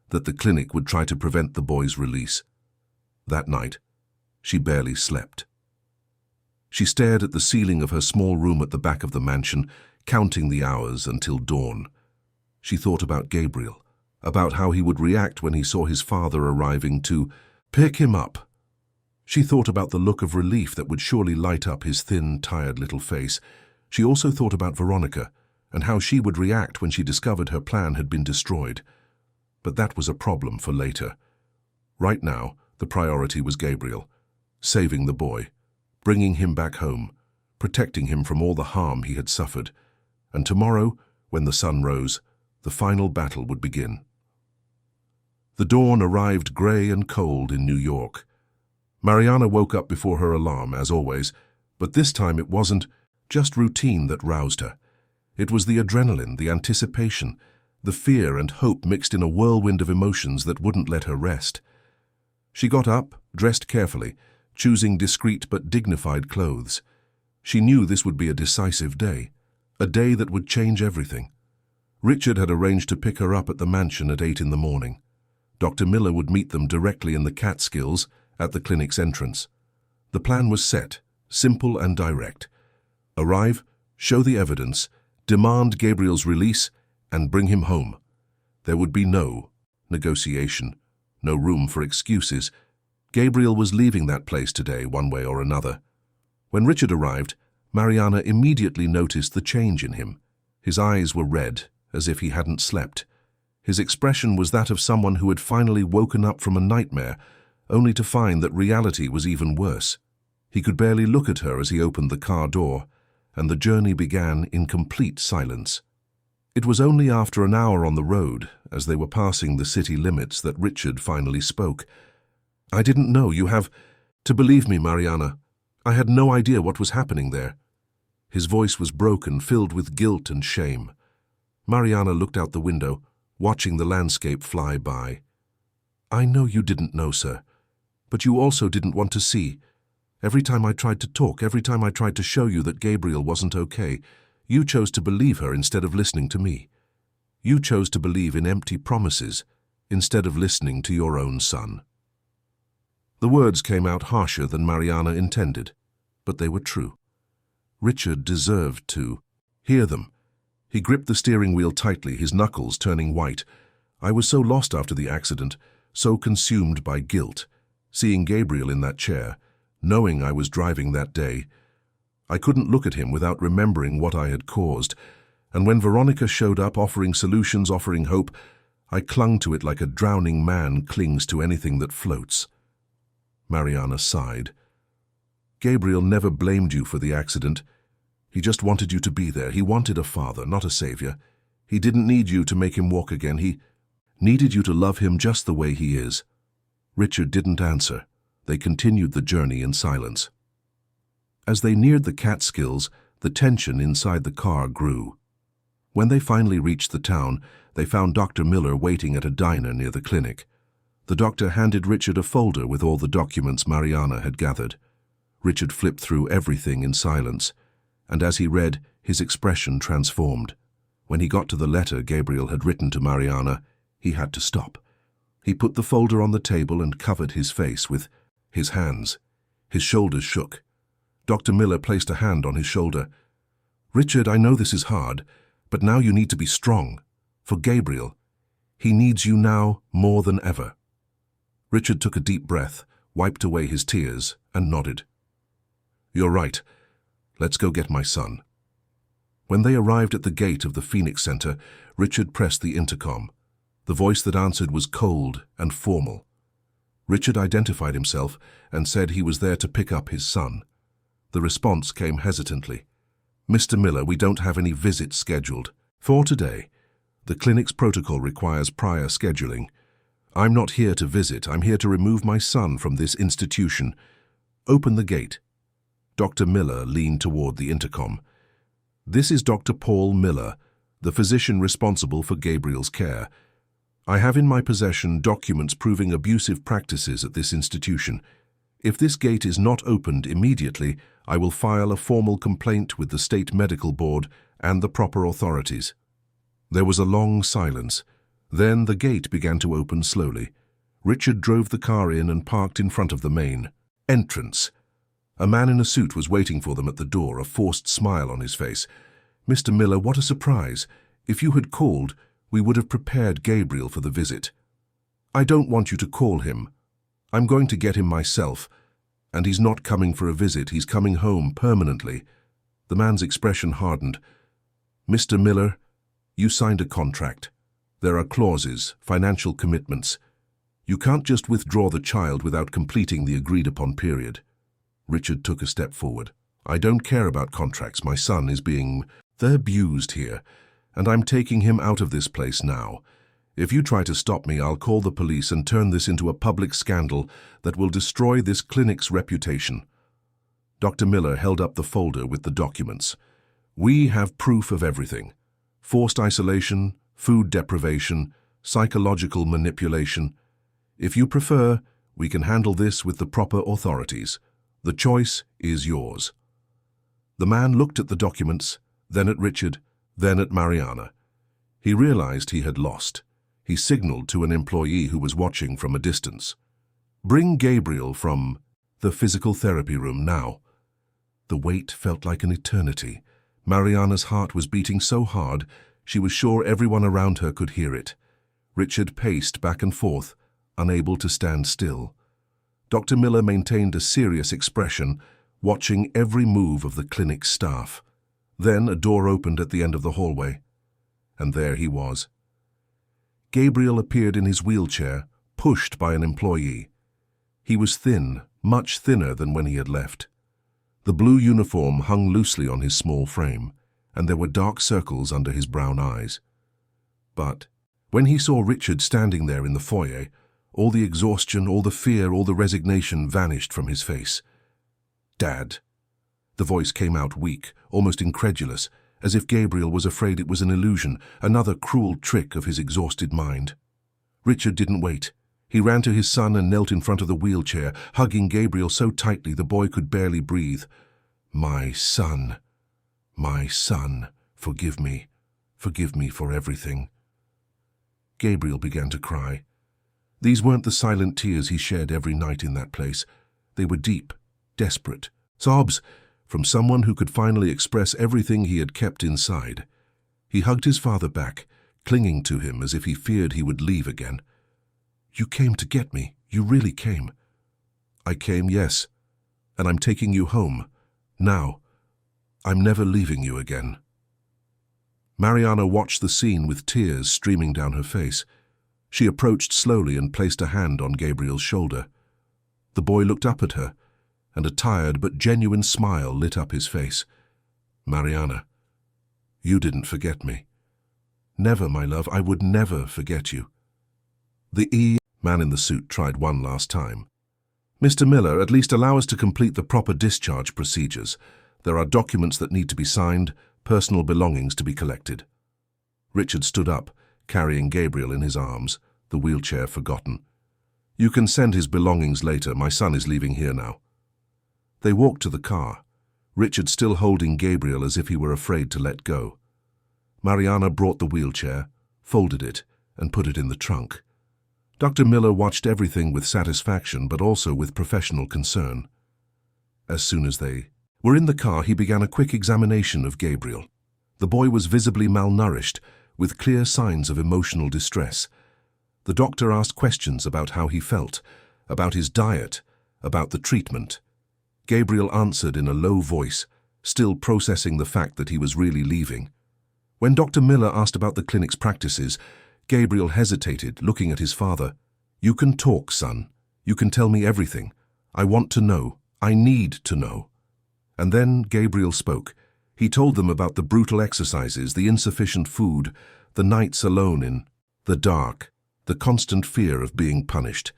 that the clinic would try to prevent the boy's release. That night, she barely slept. She stared at the ceiling of her small room at the back of the mansion, counting the hours until dawn. She thought about Gabriel, about how he would react when he saw his father arriving to pick him up. She thought about the look of relief that would surely light up his thin, tired little face. She also thought about Veronica and how she would react when she discovered her plan had been destroyed. But that was a problem for later. Right now, the priority was Gabriel, saving the boy, bringing him back home, protecting him from all the harm he had suffered. And tomorrow, when the sun rose, the final battle would begin. The dawn arrived grey and cold in New York. Mariana woke up before her alarm, as always, but this time it wasn't just routine that roused her. It was the adrenaline, the anticipation, the fear and hope mixed in a whirlwind of emotions that wouldn't let her rest. She got up, dressed carefully, choosing discreet but dignified clothes. She knew this would be a decisive day, a day that would change everything. Richard had arranged to pick her up at the mansion at 8 in the morning. Dr. Miller would meet them directly in the Catskills at the clinic's entrance. The plan was set, simple and direct. Arrive, show the evidence, demand Gabriel's release, and bring him home. There would be no negotiation, no room for excuses. Gabriel was leaving that place today, one way or another. When Richard arrived, Mariana immediately noticed the change in him. His eyes were red, as if he hadn't slept. His expression was that of someone who had finally woken up from a nightmare, only to find that reality was even worse. He could barely look at her as he opened the car door, and the journey began in complete silence. It was only after an hour on the road, as they were passing the city limits, that Richard finally spoke. "I didn't know. You have to believe me, Mariana. I had no idea what was happening there." His voice was broken, filled with guilt and shame. Mariana looked out the window, watching the landscape fly by. "I know you didn't know, sir, but you also didn't want to see. Every time I tried to talk, every time I tried to show you that Gabriel wasn't okay, you chose to believe her instead of listening to me. You chose to believe in empty promises instead of listening to your own son." The words came out harsher than Mariana intended, but they were true. Richard deserved to hear them. He gripped the steering wheel tightly, his knuckles turning white. "I was so lost after the accident, so consumed by guilt, seeing Gabriel in that chair, knowing I was driving that day. I couldn't look at him without remembering what I had caused, and when Veronica showed up offering solutions, offering hope, I clung to it like a drowning man clings to anything that floats." Mariana sighed. "Gabriel never blamed you for the accident. He just wanted you to be there. He wanted a father, not a savior. He didn't need you to make him walk again. He needed you to love him just the way he is." Richard didn't answer. They continued the journey in silence. As they neared the Catskills, the tension inside the car grew. When they finally reached the town, they found Dr. Miller waiting at a diner near the clinic. The doctor handed Richard a folder with all the documents Mariana had gathered. Richard flipped through everything in silence, and as he read, his expression transformed. When he got to the letter Gabriel had written to Mariana, he had to stop. He put the folder on the table and covered his face with his hands. His shoulders shook. Dr. Miller placed a hand on his shoulder. "Richard, I know this is hard, but now you need to be strong. For Gabriel. He needs you now more than ever." Richard took a deep breath, wiped away his tears, and nodded. "You're right. Let's go get my son." When they arrived at the gate of the Phoenix Center, Richard pressed the intercom. The voice that answered was cold and formal. Richard identified himself and said he was there to pick up his son. The response came hesitantly. "Mr. Miller, we don't have any visits scheduled for today. The clinic's protocol requires prior scheduling. I'm not here to visit. I'm here to remove my son from this institution. Open the gate." Dr. Miller leaned toward the intercom. "This is Dr. Paul Miller, the physician responsible for Gabriel's care. I have in my possession documents proving abusive practices at this institution. If this gate is not opened immediately, I will file a formal complaint with the State Medical Board and the proper authorities." There was a long silence. Then the gate began to open slowly. Richard drove the car in and parked in front of the main entrance. A man in a suit was waiting for them at the door, a forced smile on his face. "Mr. Miller, what a surprise. If you had called, we would have prepared Gabriel for the visit." "I don't want you to call him. I'm going to get him myself. And he's not coming for a visit, he's coming home permanently." The man's expression hardened. "Mr. Miller, you signed a contract. There are clauses, financial commitments. You can't just withdraw the child without completing the agreed-upon period." Richard took a step forward. "I don't care about contracts. My son is being abused here, and I'm taking him out of this place now. If you try to stop me, I'll call the police and turn this into a public scandal that will destroy this clinic's reputation." Dr. Miller held up the folder with the documents. "We have proof of everything. Forced isolation, food deprivation, psychological manipulation. If you prefer, we can handle this with the proper authorities. The choice is yours." The man looked at the documents, then at Richard, then at Mariana. He realized he had lost. He signaled to an employee who was watching from a distance. "Bring Gabriel from the physical therapy room now." The wait felt like an eternity. Mariana's heart was beating so hard, she was sure everyone around her could hear it. Richard paced back and forth, unable to stand still. Dr. Miller maintained a serious expression, watching every move of the clinic's staff. Then a door opened at the end of the hallway, and there he was. Gabriel appeared in his wheelchair, pushed by an employee. He was thin, much thinner than when he had left. The blue uniform hung loosely on his small frame, and there were dark circles under his brown eyes. But when he saw Richard standing there in the foyer, all the exhaustion, all the fear, all the resignation vanished from his face. "Dad." The voice came out weak, almost incredulous, as if Gabriel was afraid it was an illusion, another cruel trick of his exhausted mind. Richard didn't wait. He ran to his son and knelt in front of the wheelchair, hugging Gabriel so tightly the boy could barely breathe. My son, forgive me for everything." Gabriel began to cry. These weren't the silent tears he shed every night in that place. They were deep, desperate, sobs from someone who could finally express everything he had kept inside. He hugged his father back, clinging to him as if he feared he would leave again. "You came to get me. You really came." "I came, yes. And I'm taking you home. Now. I'm never leaving you again." Mariana watched the scene with tears streaming down her face. She approached slowly and placed a hand on Gabriel's shoulder. The boy looked up at her, and a tired but genuine smile lit up his face. "Mariana, you didn't forget me." "Never, my love. I would never forget you." The man in the suit tried one last time. "Mr. Miller, at least allow us to complete the proper discharge procedures. There are documents that need to be signed, personal belongings to be collected." Richard stood up, carrying Gabriel in his arms, the wheelchair forgotten. "You can send his belongings later. My son is leaving here now." They walked to the car, Richard still holding Gabriel as if he were afraid to let go. Mariana brought the wheelchair, folded it, and put it in the trunk. Dr. Miller watched everything with satisfaction, but also with professional concern. As soon as they were in the car, he began a quick examination of Gabriel. The boy was visibly malnourished, with clear signs of emotional distress. The doctor asked questions about how he felt, about his diet, about the treatment. Gabriel answered in a low voice, still processing the fact that he was really leaving. When Dr. Miller asked about the clinic's practices, Gabriel hesitated, looking at his father. "You can talk, son. You can tell me everything. I want to know. I need to know." And then Gabriel spoke. He told them about the brutal exercises, the insufficient food, the nights alone in the dark, the constant fear of being punished.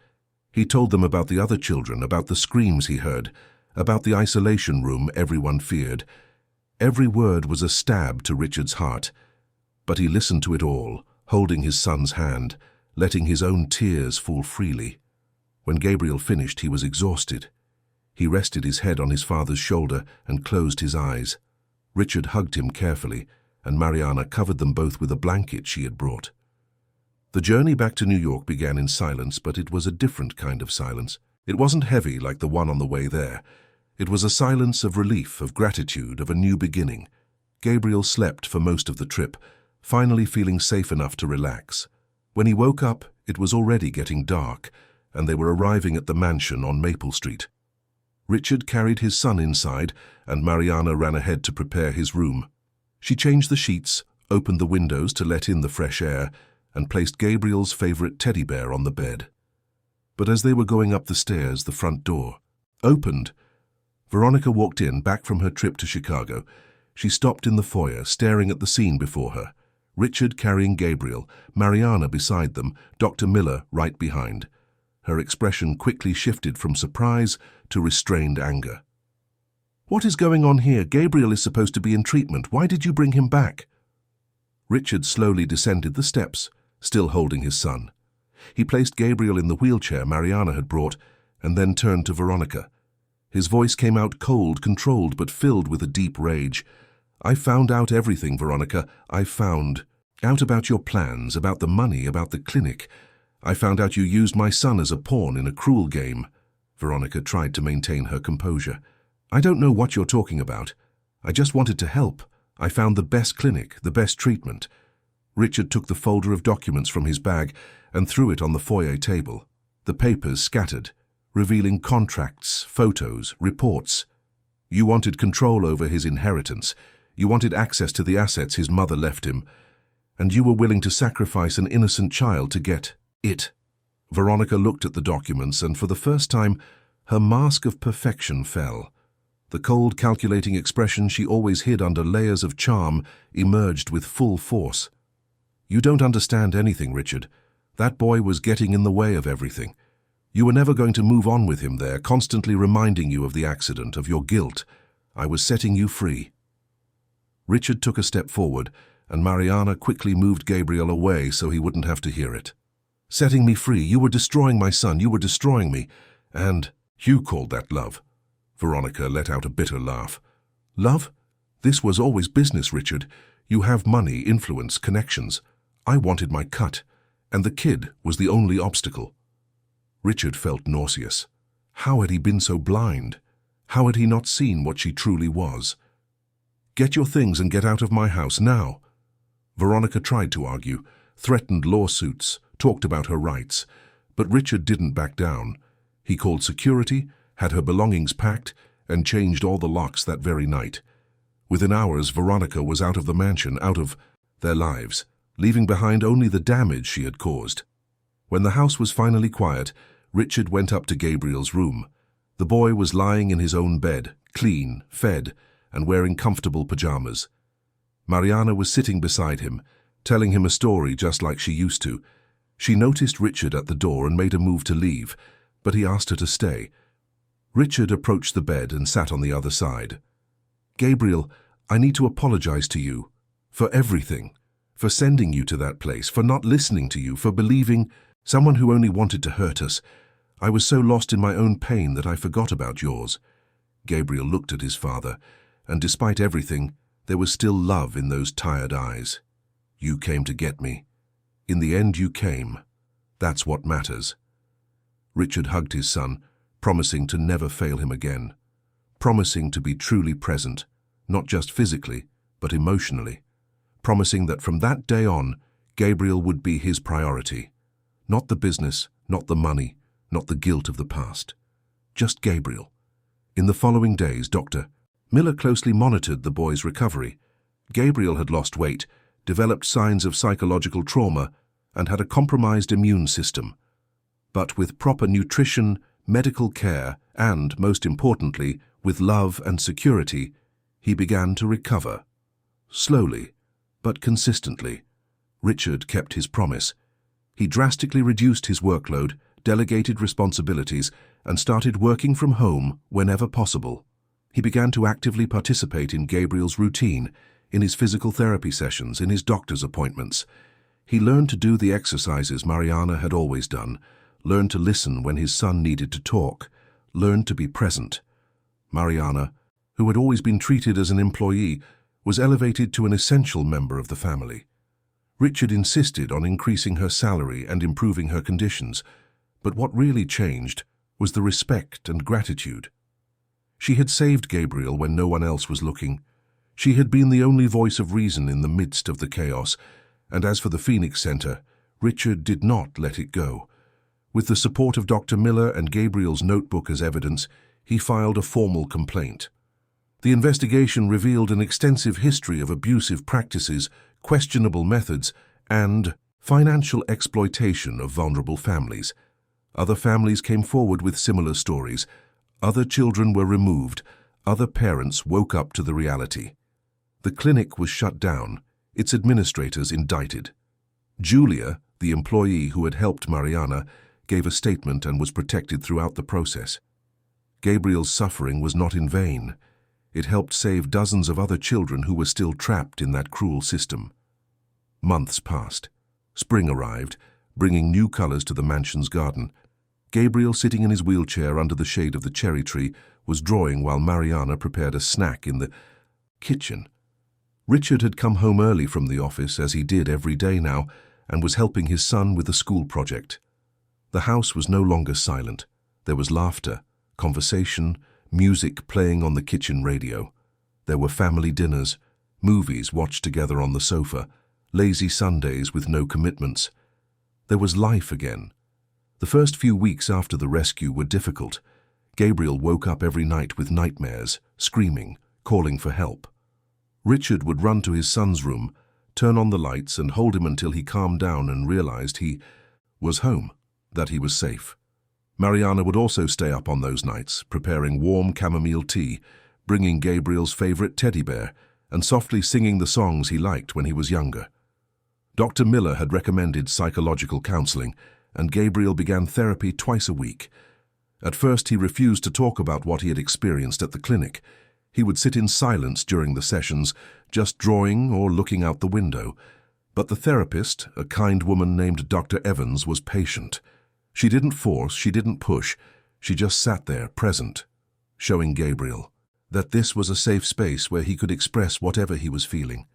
He told them about the other children, about the screams he heard, about the isolation room everyone feared. Every word was a stab to Richard's heart, but he listened to it all, holding his son's hand, letting his own tears fall freely. When Gabriel finished, he was exhausted. He rested his head on his father's shoulder and closed his eyes. Richard hugged him carefully, and Mariana covered them both with a blanket she had brought. The journey back to New York began in silence, but it was a different kind of silence. It wasn't heavy like the one on the way there. It was a silence of relief, of gratitude, of a new beginning. Gabriel slept for most of the trip, finally feeling safe enough to relax. When he woke up, it was already getting dark, and they were arriving at the mansion on Maple Street. Richard carried his son inside, and Mariana ran ahead to prepare his room. She changed the sheets, opened the windows to let in the fresh air, and placed Gabriel's favorite teddy bear on the bed. But as they were going up the stairs, the front door opened. Veronica walked in, back from her trip to Chicago. She stopped in the foyer, staring at the scene before her. Richard carrying Gabriel, Mariana beside them, Dr. Miller right behind. Her expression quickly shifted from surprise to restrained anger. "What is going on here? Gabriel is supposed to be in treatment. Why did you bring him back?" Richard slowly descended the steps, still holding his son. He placed Gabriel in the wheelchair Mariana had brought, and then turned to Veronica. His voice came out cold, controlled, but filled with a deep rage. "I found out everything, Veronica. I found out about your plans, about the money, about the clinic. I found out you used my son as a pawn in a cruel game." Veronica tried to maintain her composure. "I don't know what you're talking about. I just wanted to help. I found the best clinic, the best treatment." Richard took the folder of documents from his bag and threw it on the foyer table. The papers scattered, revealing contracts, photos, reports. "You wanted control over his inheritance. You wanted access to the assets his mother left him. And you were willing to sacrifice an innocent child to get it." Veronica looked at the documents, and for the first time, her mask of perfection fell. The cold, calculating expression she always hid under layers of charm emerged with full force. "You don't understand anything, Richard. That boy was getting in the way of everything. You were never going to move on with him there, constantly reminding you of the accident, of your guilt. I was setting you free." Richard took a step forward, and Mariana quickly moved Gabriel away so he wouldn't have to hear it. "Setting me free? You were destroying my son. You were destroying me. And you called that love." Veronica let out a bitter laugh. "Love? This was always business, Richard. You have money, influence, connections. I wanted my cut, and the kid was the only obstacle." Richard felt nauseous. How had he been so blind? How had he not seen what she truly was? "Get your things and get out of my house now." Veronica tried to argue, threatened lawsuits, talked about her rights, but Richard didn't back down. He called security, had her belongings packed, and changed all the locks that very night. Within hours, Veronica was out of the mansion, out of their lives, leaving behind only the damage she had caused. When the house was finally quiet, Richard went up to Gabriel's room. The boy was lying in his own bed, clean, fed, and wearing comfortable pajamas. Mariana was sitting beside him, telling him a story just like she used to. She noticed Richard at the door and made a move to leave, but he asked her to stay. Richard approached the bed and sat on the other side. "Gabriel, I need to apologize to you for everything, for sending you to that place, for not listening to you, for believing someone who only wanted to hurt us. I was so lost in my own pain that I forgot about yours." Gabriel looked at his father, and despite everything, there was still love in those tired eyes. "You came to get me. In the end, you came. That's what matters." Richard hugged his son, promising to never fail him again, promising to be truly present, not just physically, but emotionally, promising that from that day on, Gabriel would be his priority. Not the business, not the money, not the guilt of the past. Just Gabriel. In the following days, Dr. Miller closely monitored the boy's recovery. Gabriel had lost weight, developed signs of psychological trauma, and had a compromised immune system. But with proper nutrition, medical care, and, most importantly, with love and security, he began to recover. Slowly, but consistently. Richard kept his promise. He drastically reduced his workload, delegated responsibilities, and started working from home whenever possible. He began to actively participate in Gabriel's routine, in his physical therapy sessions, in his doctor's appointments. He learned to do the exercises Mariana had always done, learned to listen when his son needed to talk, learned to be present. Mariana, who had always been treated as an employee, was elevated to an essential member of the family. Richard insisted on increasing her salary and improving her conditions, but what really changed was the respect and gratitude. She had saved Gabriel when no one else was looking. She had been the only voice of reason in the midst of the chaos, and as for the Phoenix Center, Richard did not let it go. With the support of Dr. Miller and Gabriel's notebook as evidence, he filed a formal complaint. The investigation revealed an extensive history of abusive practices, questionable methods, and financial exploitation of vulnerable families. Other families came forward with similar stories. Other children were removed. Other parents woke up to the reality. The clinic was shut down, its administrators indicted. Julia, the employee who had helped Mariana, gave a statement and was protected throughout the process. Gabriel's suffering was not in vain. It helped save dozens of other children who were still trapped in that cruel system. Months passed. Spring arrived, bringing new colors to the mansion's garden. Gabriel, sitting in his wheelchair under the shade of the cherry tree, was drawing while Mariana prepared a snack in the kitchen. Richard had come home early from the office, as he did every day now, and was helping his son with a school project. The house was no longer silent. There was laughter, conversation, music playing on the kitchen radio. There were family dinners, movies watched together on the sofa, lazy Sundays with no commitments. There was life again. The first few weeks after the rescue were difficult. Gabriel woke up every night with nightmares, screaming, calling for help. Richard would run to his son's room, turn on the lights and hold him until he calmed down and realized he was home, that he was safe. Mariana would also stay up on those nights, preparing warm chamomile tea, bringing Gabriel's favorite teddy bear, and softly singing the songs he liked when he was younger. Dr. Miller had recommended psychological counseling, and Gabriel began therapy twice a week. At first, he refused to talk about what he had experienced at the clinic. He would sit in silence during the sessions, just drawing or looking out the window. But the therapist, a kind woman named Dr. Evans, was patient. She didn't force, she didn't push. She just sat there, present, showing Gabriel that this was a safe space where he could express whatever he was feeling.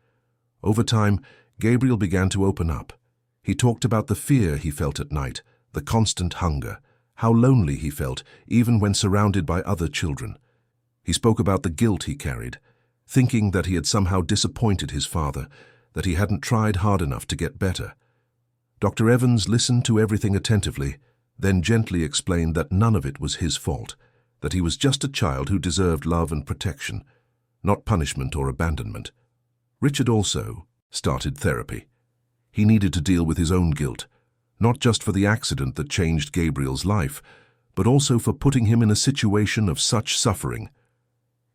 Over time, Gabriel began to open up. He talked about the fear he felt at night, the constant hunger, how lonely he felt, even when surrounded by other children. He spoke about the guilt he carried, thinking that he had somehow disappointed his father, that he hadn't tried hard enough to get better. Dr. Evans listened to everything attentively, then gently explained that none of it was his fault, that he was just a child who deserved love and protection, not punishment or abandonment. Richard also started therapy. He needed to deal with his own guilt, not just for the accident that changed Gabriel's life, but also for putting him in a situation of such suffering.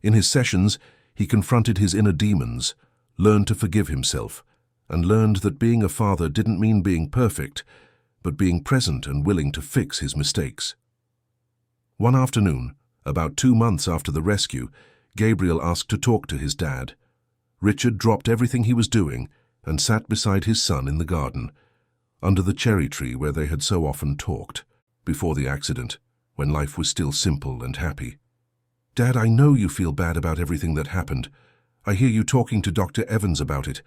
In his sessions, he confronted his inner demons, learned to forgive himself, and learned that being a father didn't mean being perfect, but being present and willing to fix his mistakes. One afternoon, about 2 months after the rescue, Gabriel asked to talk to his dad. Richard dropped everything he was doing and sat beside his son in the garden, under the cherry tree where they had so often talked, before the accident, when life was still simple and happy. "Dad, I know you feel bad about everything that happened. I hear you talking to Dr. Evans about it,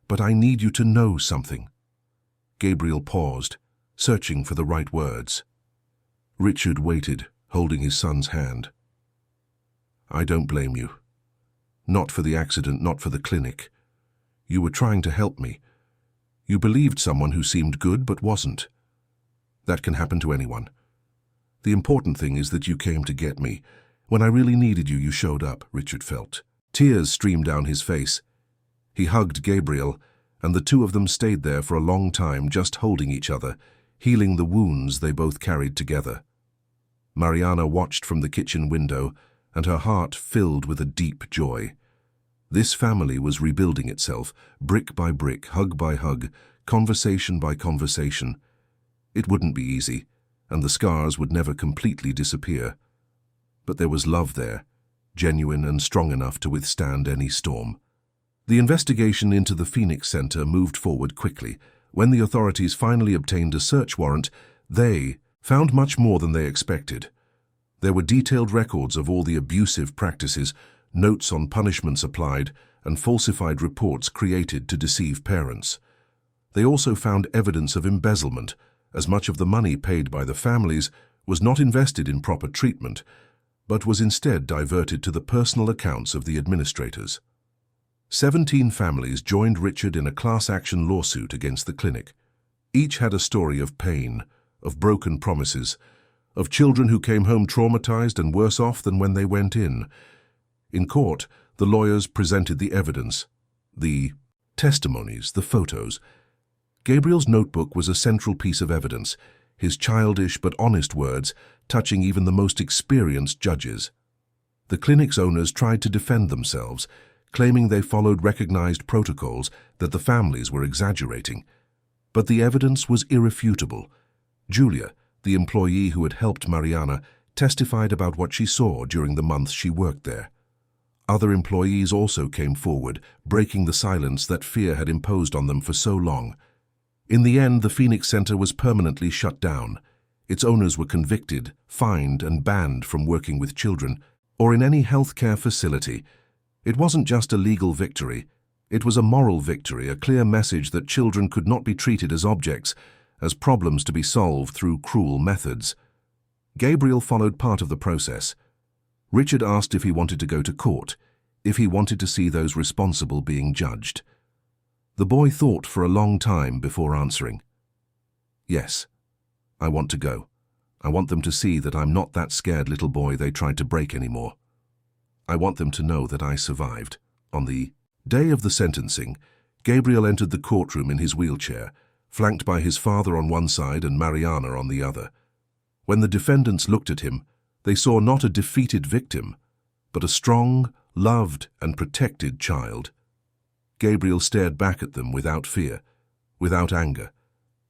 but I need you to know something." Gabriel paused, searching for the right words. Richard waited, holding his son's hand. "I don't blame you. Not for the accident, not for the clinic. You were trying to help me. You believed someone who seemed good but wasn't. That can happen to anyone. The important thing is that you came to get me. When I really needed you, you showed up," Richard felt. Tears streamed down his face. He hugged Gabriel, and the two of them stayed there for a long time, just holding each other, healing the wounds they both carried together. Mariana watched from the kitchen window, and her heart filled with a deep joy. This family was rebuilding itself, brick by brick, hug by hug, conversation by conversation. It wouldn't be easy, and the scars would never completely disappear. But there was love there, genuine and strong enough to withstand any storm. The investigation into the Phoenix Center moved forward quickly. When the authorities finally obtained a search warrant, they found much more than they expected. There were detailed records of all the abusive practices, notes on punishments applied, and falsified reports created to deceive parents. They also found evidence of embezzlement, as much of the money paid by the families was not invested in proper treatment, but was instead diverted to the personal accounts of the administrators. 17 families joined Richard in a class-action lawsuit against the clinic. Each had a story of pain, of broken promises, of children who came home traumatized and worse off than when they went in. In court, the lawyers presented the evidence, the testimonies, the photos. Gabriel's notebook was a central piece of evidence, his childish but honest words touching even the most experienced judges. The clinic's owners tried to defend themselves, claiming they followed recognized protocols, that the families were exaggerating. But the evidence was irrefutable. Julia, the employee who had helped Mariana, testified about what she saw during the months she worked there. Other employees also came forward, breaking the silence that fear had imposed on them for so long. In the end, the Phoenix Center was permanently shut down. Its owners were convicted, fined, and banned from working with children. or in any healthcare facility. It wasn't just a legal victory. It was a moral victory, a clear message that children could not be treated as objects, as problems to be solved through cruel methods. Gabriel followed part of the process. Richard asked if he wanted to go to court, if he wanted to see those responsible being judged. The boy thought for a long time before answering. Yes, I want to go. I want them to see that I'm not that scared little boy they tried to break anymore. I want them to know that I survived. On the day of the sentencing, Gabriel entered the courtroom in his wheelchair, flanked by his father on one side and Mariana on the other. When the defendants looked at him, they saw not a defeated victim, but a strong, loved and protected child. Gabriel stared back at them without fear, without anger,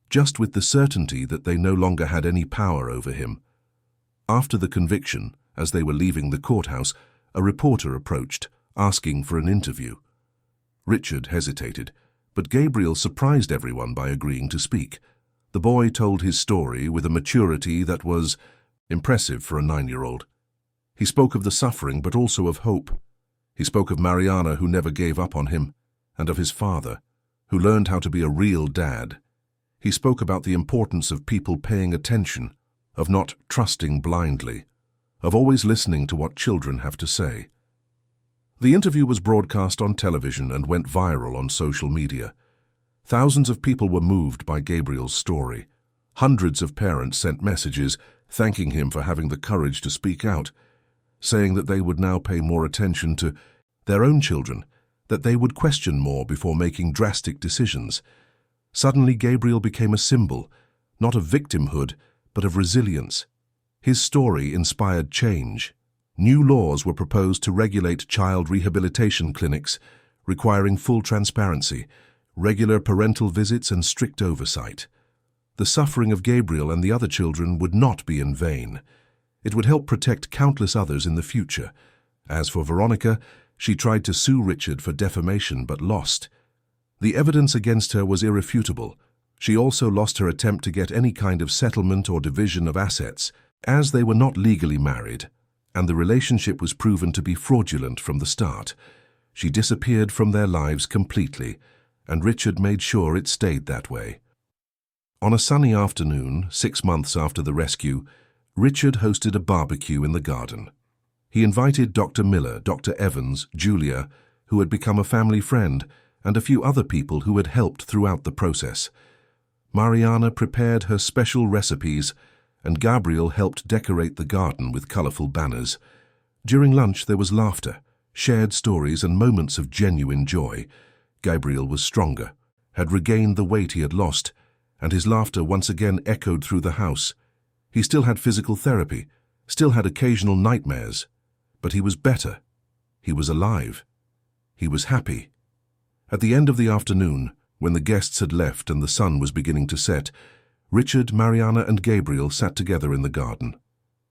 just with the certainty that they no longer had any power over him. After the conviction, as they were leaving the courthouse, a reporter approached, asking for an interview. Richard hesitated, but Gabriel surprised everyone by agreeing to speak. The boy told his story with a maturity that was impressive for a 9-year-old. He spoke of the suffering, but also of hope. He spoke of Mariana, who never gave up on him, and of his father, who learned how to be a real dad. He spoke about the importance of people paying attention, of not trusting blindly, of always listening to what children have to say. The interview was broadcast on television and went viral on social media. Thousands of people were moved by Gabriel's story. Hundreds of parents sent messages thanking him for having the courage to speak out, saying that they would now pay more attention to their own children, that they would question more before making drastic decisions. Suddenly, Gabriel became a symbol, not of victimhood, but of resilience. His story inspired change. New laws were proposed to regulate child rehabilitation clinics, requiring full transparency, regular parental visits and strict oversight. The suffering of Gabriel and the other children would not be in vain. It would help protect countless others in the future. As for Veronica, she tried to sue Richard for defamation but lost. The evidence against her was irrefutable. She also lost her attempt to get any kind of settlement or division of assets, as they were not legally married, and the relationship was proven to be fraudulent from the start. She disappeared from their lives completely, and Richard made sure it stayed that way. On a sunny afternoon, 6 months after the rescue, Richard hosted a barbecue in the garden. He invited Dr. Miller, Dr. Evans, Julia, who had become a family friend, and a few other people who had helped throughout the process. Mariana prepared her special recipes, and Gabriel helped decorate the garden with colorful banners. During lunch there was laughter, shared stories and moments of genuine joy. Gabriel was stronger, had regained the weight he had lost, and his laughter once again echoed through the house. He still had physical therapy, still had occasional nightmares, but he was better. He was alive. He was happy. At the end of the afternoon, when the guests had left and the sun was beginning to set, Richard, Mariana and Gabriel sat together in the garden.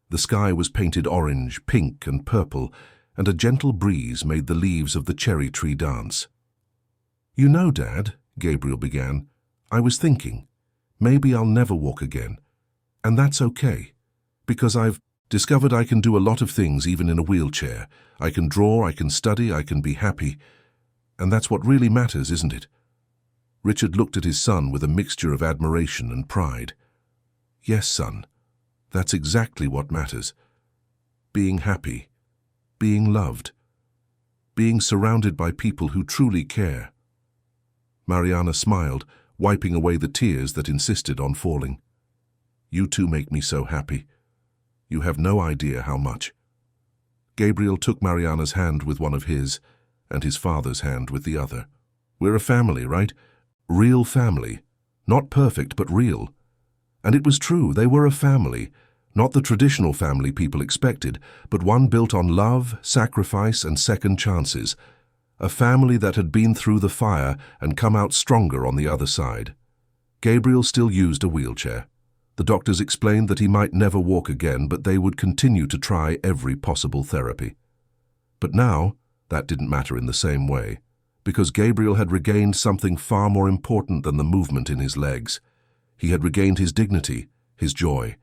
The sky was painted orange, pink and purple, and a gentle breeze made the leaves of the cherry tree dance. "You know, Dad," Gabriel began, "I was thinking, maybe I'll never walk again. And that's okay, because I've discovered I can do a lot of things even in a wheelchair. I can draw, I can study, I can be happy. And that's what really matters, isn't it?" Richard looked at his son with a mixture of admiration and pride. "Yes, son, that's exactly what matters. Being happy, being loved, being surrounded by people who truly care." Mariana smiled, wiping away the tears that insisted on falling. "You two make me so happy. You have no idea how much." Gabriel took Mariana's hand with one of his, and his father's hand with the other. "We're a family, right? Real family. Not perfect, but real." And it was true, they were a family, not the traditional family people expected, but one built on love, sacrifice, and second chances. A family that had been through the fire and come out stronger on the other side. Gabriel still used a wheelchair. The doctors explained that he might never walk again, but they would continue to try every possible therapy. But now, that didn't matter in the same way, because Gabriel had regained something far more important than the movement in his legs. He had regained his dignity, his joy,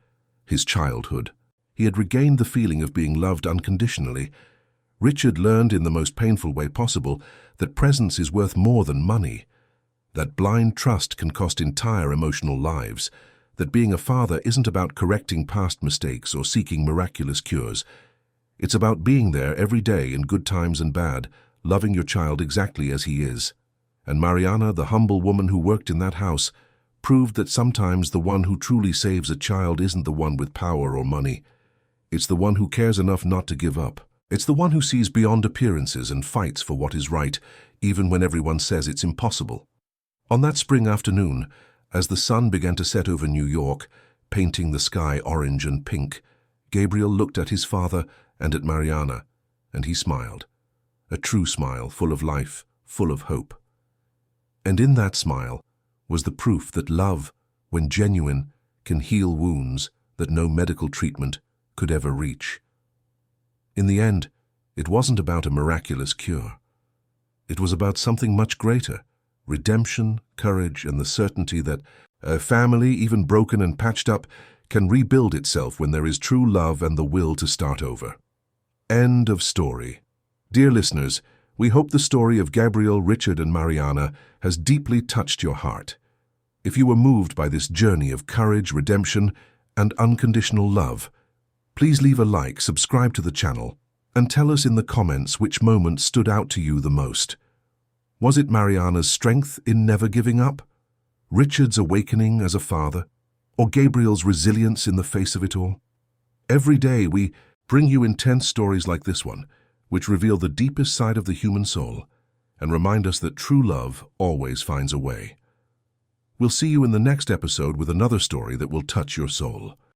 his childhood. He had regained the feeling of being loved unconditionally. Richard learned in the most painful way possible that presence is worth more than money, that blind trust can cost entire emotional lives, that being a father isn't about correcting past mistakes or seeking miraculous cures. It's about being there every day in good times and bad, loving your child exactly as he is. And Mariana, the humble woman who worked in that house, proved that sometimes the one who truly saves a child isn't the one with power or money. It's the one who cares enough not to give up. It's the one who sees beyond appearances and fights for what is right, even when everyone says it's impossible. On that spring afternoon, as the sun began to set over New York, painting the sky orange and pink, Gabriel looked at his father and at Mariana, and he smiled. A true smile, full of life, full of hope. And in that smile was the proof that love, when genuine, can heal wounds that no medical treatment could ever reach. In the end, it wasn't about a miraculous cure. It was about something much greater: redemption, courage, and the certainty that a family, even broken and patched up, can rebuild itself when there is true love and the will to start over. End of story. Dear listeners, we hope the story of Gabriel, Richard, and Mariana has deeply touched your heart. If you were moved by this journey of courage, redemption, and unconditional love, please leave a like, subscribe to the channel, and tell us in the comments which moment stood out to you the most. Was it Mariana's strength in never giving up, Richard's awakening as a father, or Gabriel's resilience in the face of it all? Every day we bring you intense stories like this one, which reveal the deepest side of the human soul and remind us that true love always finds a way. We'll see you in the next episode with another story that will touch your soul.